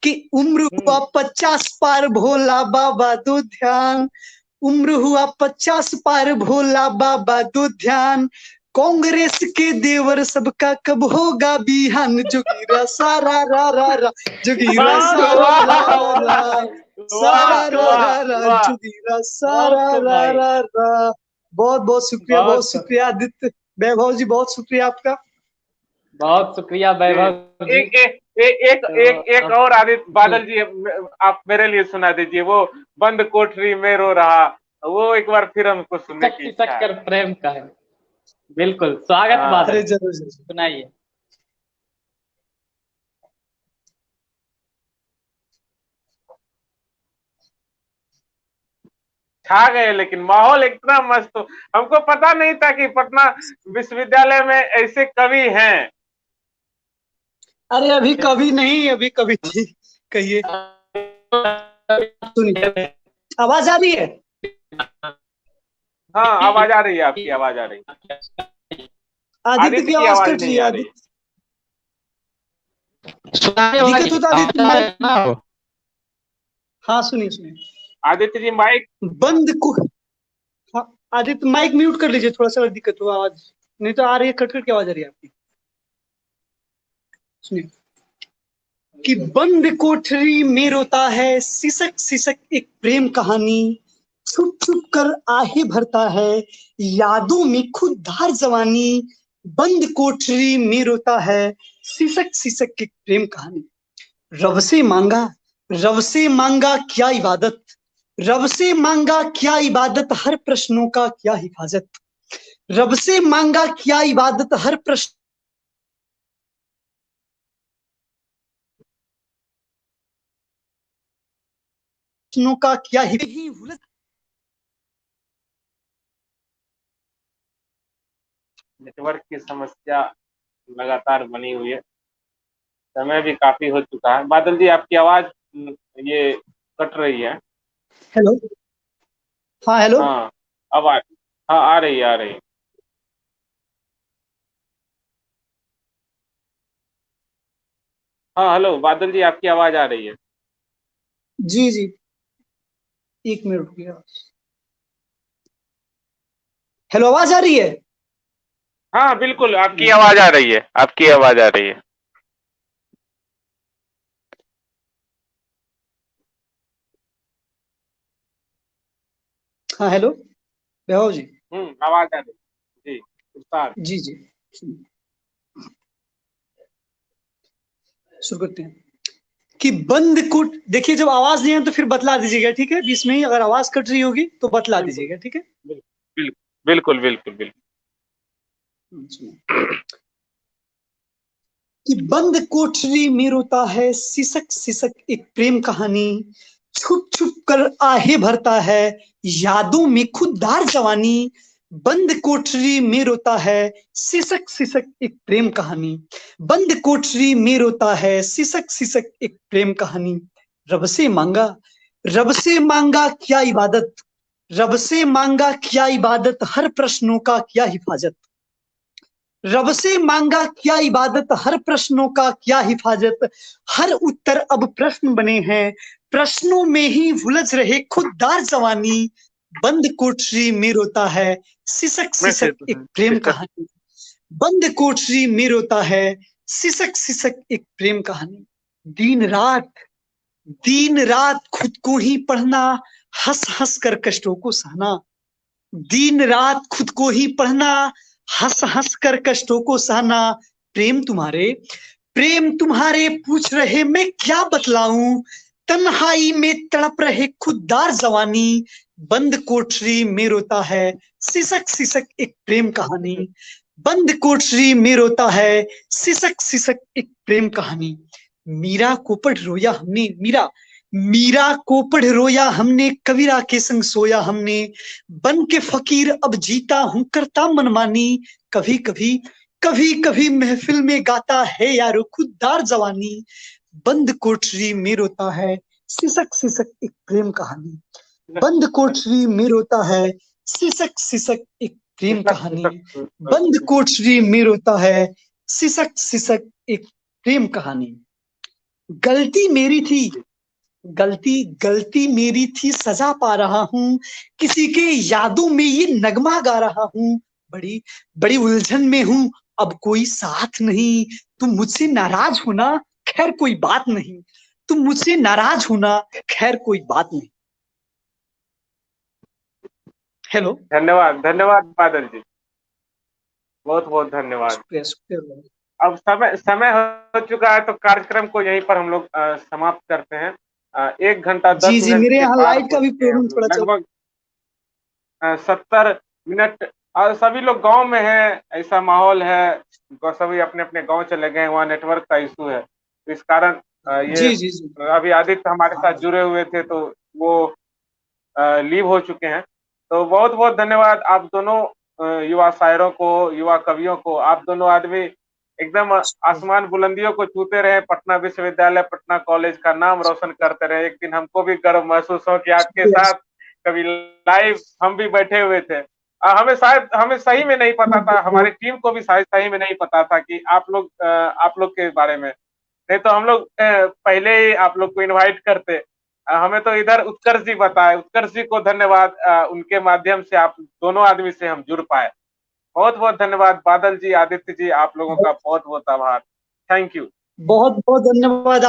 कि उम्र हुआ 50 पार, भोला बाबा दो ध्यान, उम्र हुआ 50 पार, भोला बाबा दो ध्यान, कांग्रेस के देवर सबका कब होगा बिहान, जुगीरा सारा रा रा रा, जुगीरा सारा रा रा रा, सारा रा रा रा, जुगीरा सारा रा रा रा। बहुत बहुत शुक्रिया, बहुत शुक्रिया आदित्य, वैभव जी बहुत शुक्रिया आपका। बहुत शुक्रिया वैभव जी। एक और आदित्य, बादल जी आप मेरे लिए सुना दीजिए, वो बंद कोठरी में रो रहा, वो एक बार फिर हमको सुनने की इच्छा है। कर प्रेम का है। बिल्कुल, स्वागत बादल, जरूर सुनाइए। छा गए, लेकिन माहौल इतना मस्त हो, हमको पता नहीं था कि पटना विश्वविद्यालय में ऐसे कवि हैं। अरे अभी कभी नहीं, अभी कभी थी। कहिए, सुनिए, आवाज आ रही है? हाँ आवाज आ रही है, आपकी आवाज आ रही है। आदित्य की आवाज कट रही है। आदित्य दिक्कत होता आदित्य। हाँ सुनिए सुनिए, आदित्य जी माइक बंद को, हाँ आदित्य माइक म्यूट कर लीजिए, थोड़ा सा दिक्कत हुआ आवाज, नहीं तो आ रही है, कट कट की आवाज आ रही है आपकी। सुनिए कि बंद कोठरी में रोता है, सिसक सिसक एक प्रेम कहानी, छुप छुप कर आहे भरता है, यादों में खुददार जवानी, बंद कोठरी में रोता है, सिसक सिसक एक प्रेम कहानी, रब से मांगा क्या इबादत, रब से मांगा क्या इबादत, हर प्रश्नों का क्या हिफाजत, रब से मांगा क्या इबादत, हर प्रश्न का क्या ही नेटवर्क की समस्या लगातार बनी हुई है, समय भी काफी हो चुका है। बादल जी आपकी आवाज ये कट रही है। हेलो, हाँ हेलो, हाँ अब हाँ आ रही है, आ रही है। हाँ हेलो बादल जी आपकी आवाज आ रही है। जी जी, एक मिनट रुकिए। हेलो, आवाज आ रही है? हाँ बिल्कुल आपकी आवाज आ रही है, आपकी आवाज आ रही है। हाँ हेलो वैभव जी। आवाज आ रही है जी, उस्ताद। जी जी, शुरू करते हैं कि बंद कुट, देखिए जब आवाज नहीं है तो फिर बतला दीजिएगा, ठीक है? बीच में ही अगर आवाज कट रही होगी तो बतला दीजिएगा, ठीक है? बिल्कुल बिल्कुल बिल्कुल। कि बंद कोठरी में रोता है, सिसक सिसक एक प्रेम कहानी, छुप छुप कर आहे भरता है, यादों में खुददार जवानी, बंद कोठरी में रोता है, सिसक सिसक एक प्रेम कहानी, बंद कोठरी में रोता है, सिसक सिसक एक प्रेम कहानी, रब से मांगा क्या इबादत, रब से मांगा क्या इबादत, हर प्रश्नों का क्या हिफाजत, रब से मांगा क्या इबादत, हर प्रश्नों का क्या हिफाजत, हर उत्तर अब प्रश्न बने हैं, प्रश्नों में ही उलझ रहे खुददार जवानी, बंद कोठरी में रोता है, सिसक सिसक एक प्रेम कहानी, बंद कोठरी में रोता है, सिसक सिसक एक प्रेम कहानी, दिन रात खुद को ही पढ़ना, हंस हंस कर कष्टों को सहना, दिन रात खुद को ही पढ़ना, हंस हंस कर कष्टों को सहना, प्रेम तुम्हारे पूछ रहे मैं क्या बतलाऊं, तन्हाई में तड़प रहे खुददार जवानी, बंद कोठरी में रोता है सिसक सिसक एक प्रेम कहानी। बंद कोठरी में रोता है सिसक सिसक एक प्रेम कहानी। मीरा को पढ़ रोया हमने, मीरा को पढ़ रोया हमने, कबीरा के संग सोया हमने। बन के फकीर अब जीता हूं करता मनमानी, कभी कभी कभी कभी महफिल में गाता है यारो खुददार जवानी। बंद कोठरी में रोता है सिसक सिसक एक प्रेम कहानी। बंद कोठरी में रोता है सिसक सिसक एक प्रेम कहानी। बंद कोठरी में रोता है सिसक सिसक एक प्रेम कहानी। गलती मेरी थी, गलती मेरी थी, सजा पा रहा हूं, किसी के यादों में ये नगमा गा रहा हूं। बड़ी बड़ी उलझन में हूं, अब कोई साथ नहीं। तुम मुझसे नाराज होना, खैर कोई बात नहीं। तुम मुझसे नाराज होना, खैर कोई बात नहीं। हेलो, धन्यवाद धन्यवाद बादल जी, बहुत बहुत धन्यवाद। शुक्रिया शुक्रिया। अब समय हो चुका है, तो कार्यक्रम को यहीं पर हम लोग समाप्त करते हैं। 1 घंटा 10 जी मिनट मेरे के यहाँ पार लाइट हो का भी चुके हैं प्रॉब्लम हम थोड़ा लोग, चल। लगभग 70 मिनट। और सभी लोग गांव में हैं, ऐसा माहौल है, सभी अपने अपने गांव चले गए, वहाँ नेटवर्क का इशू है, तो इस कारण ये जी जी जी। अभी आदित्य हमारे साथ जुड़े हुए थे, तो वो लीव हो चुके हैं। तो बहुत बहुत धन्यवाद आप दोनों युवा शायरों को, युवा कवियों को। आप दोनों आदमी एकदम आसमान बुलंदियों को छूते रहे, पटना विश्वविद्यालय, पटना कॉलेज का नाम रोशन करते रहे। एक दिन हमको भी गर्व महसूस हो कि आपके साथ कभी लाइव हम भी बैठे हुए थे। हमें सही में नहीं पता था, हमारी टीम को भी शायद सही में नहीं पता था कि आप लोग के बारे में, नहीं तो हम लोग पहले ही आप लोग को इनवाइट करते। हमें तो इधर उत्कर्ष जी बताए, उत्कर्ष जी को धन्यवाद, उनके माध्यम से आप दोनों आदमी से हम जुड़ पाए। बहुत बहुत धन्यवाद बादल जी, आदित्य जी, आप लोगों का बहुत बहुत आभार। Thank you. बहुत बहुत धन्यवाद।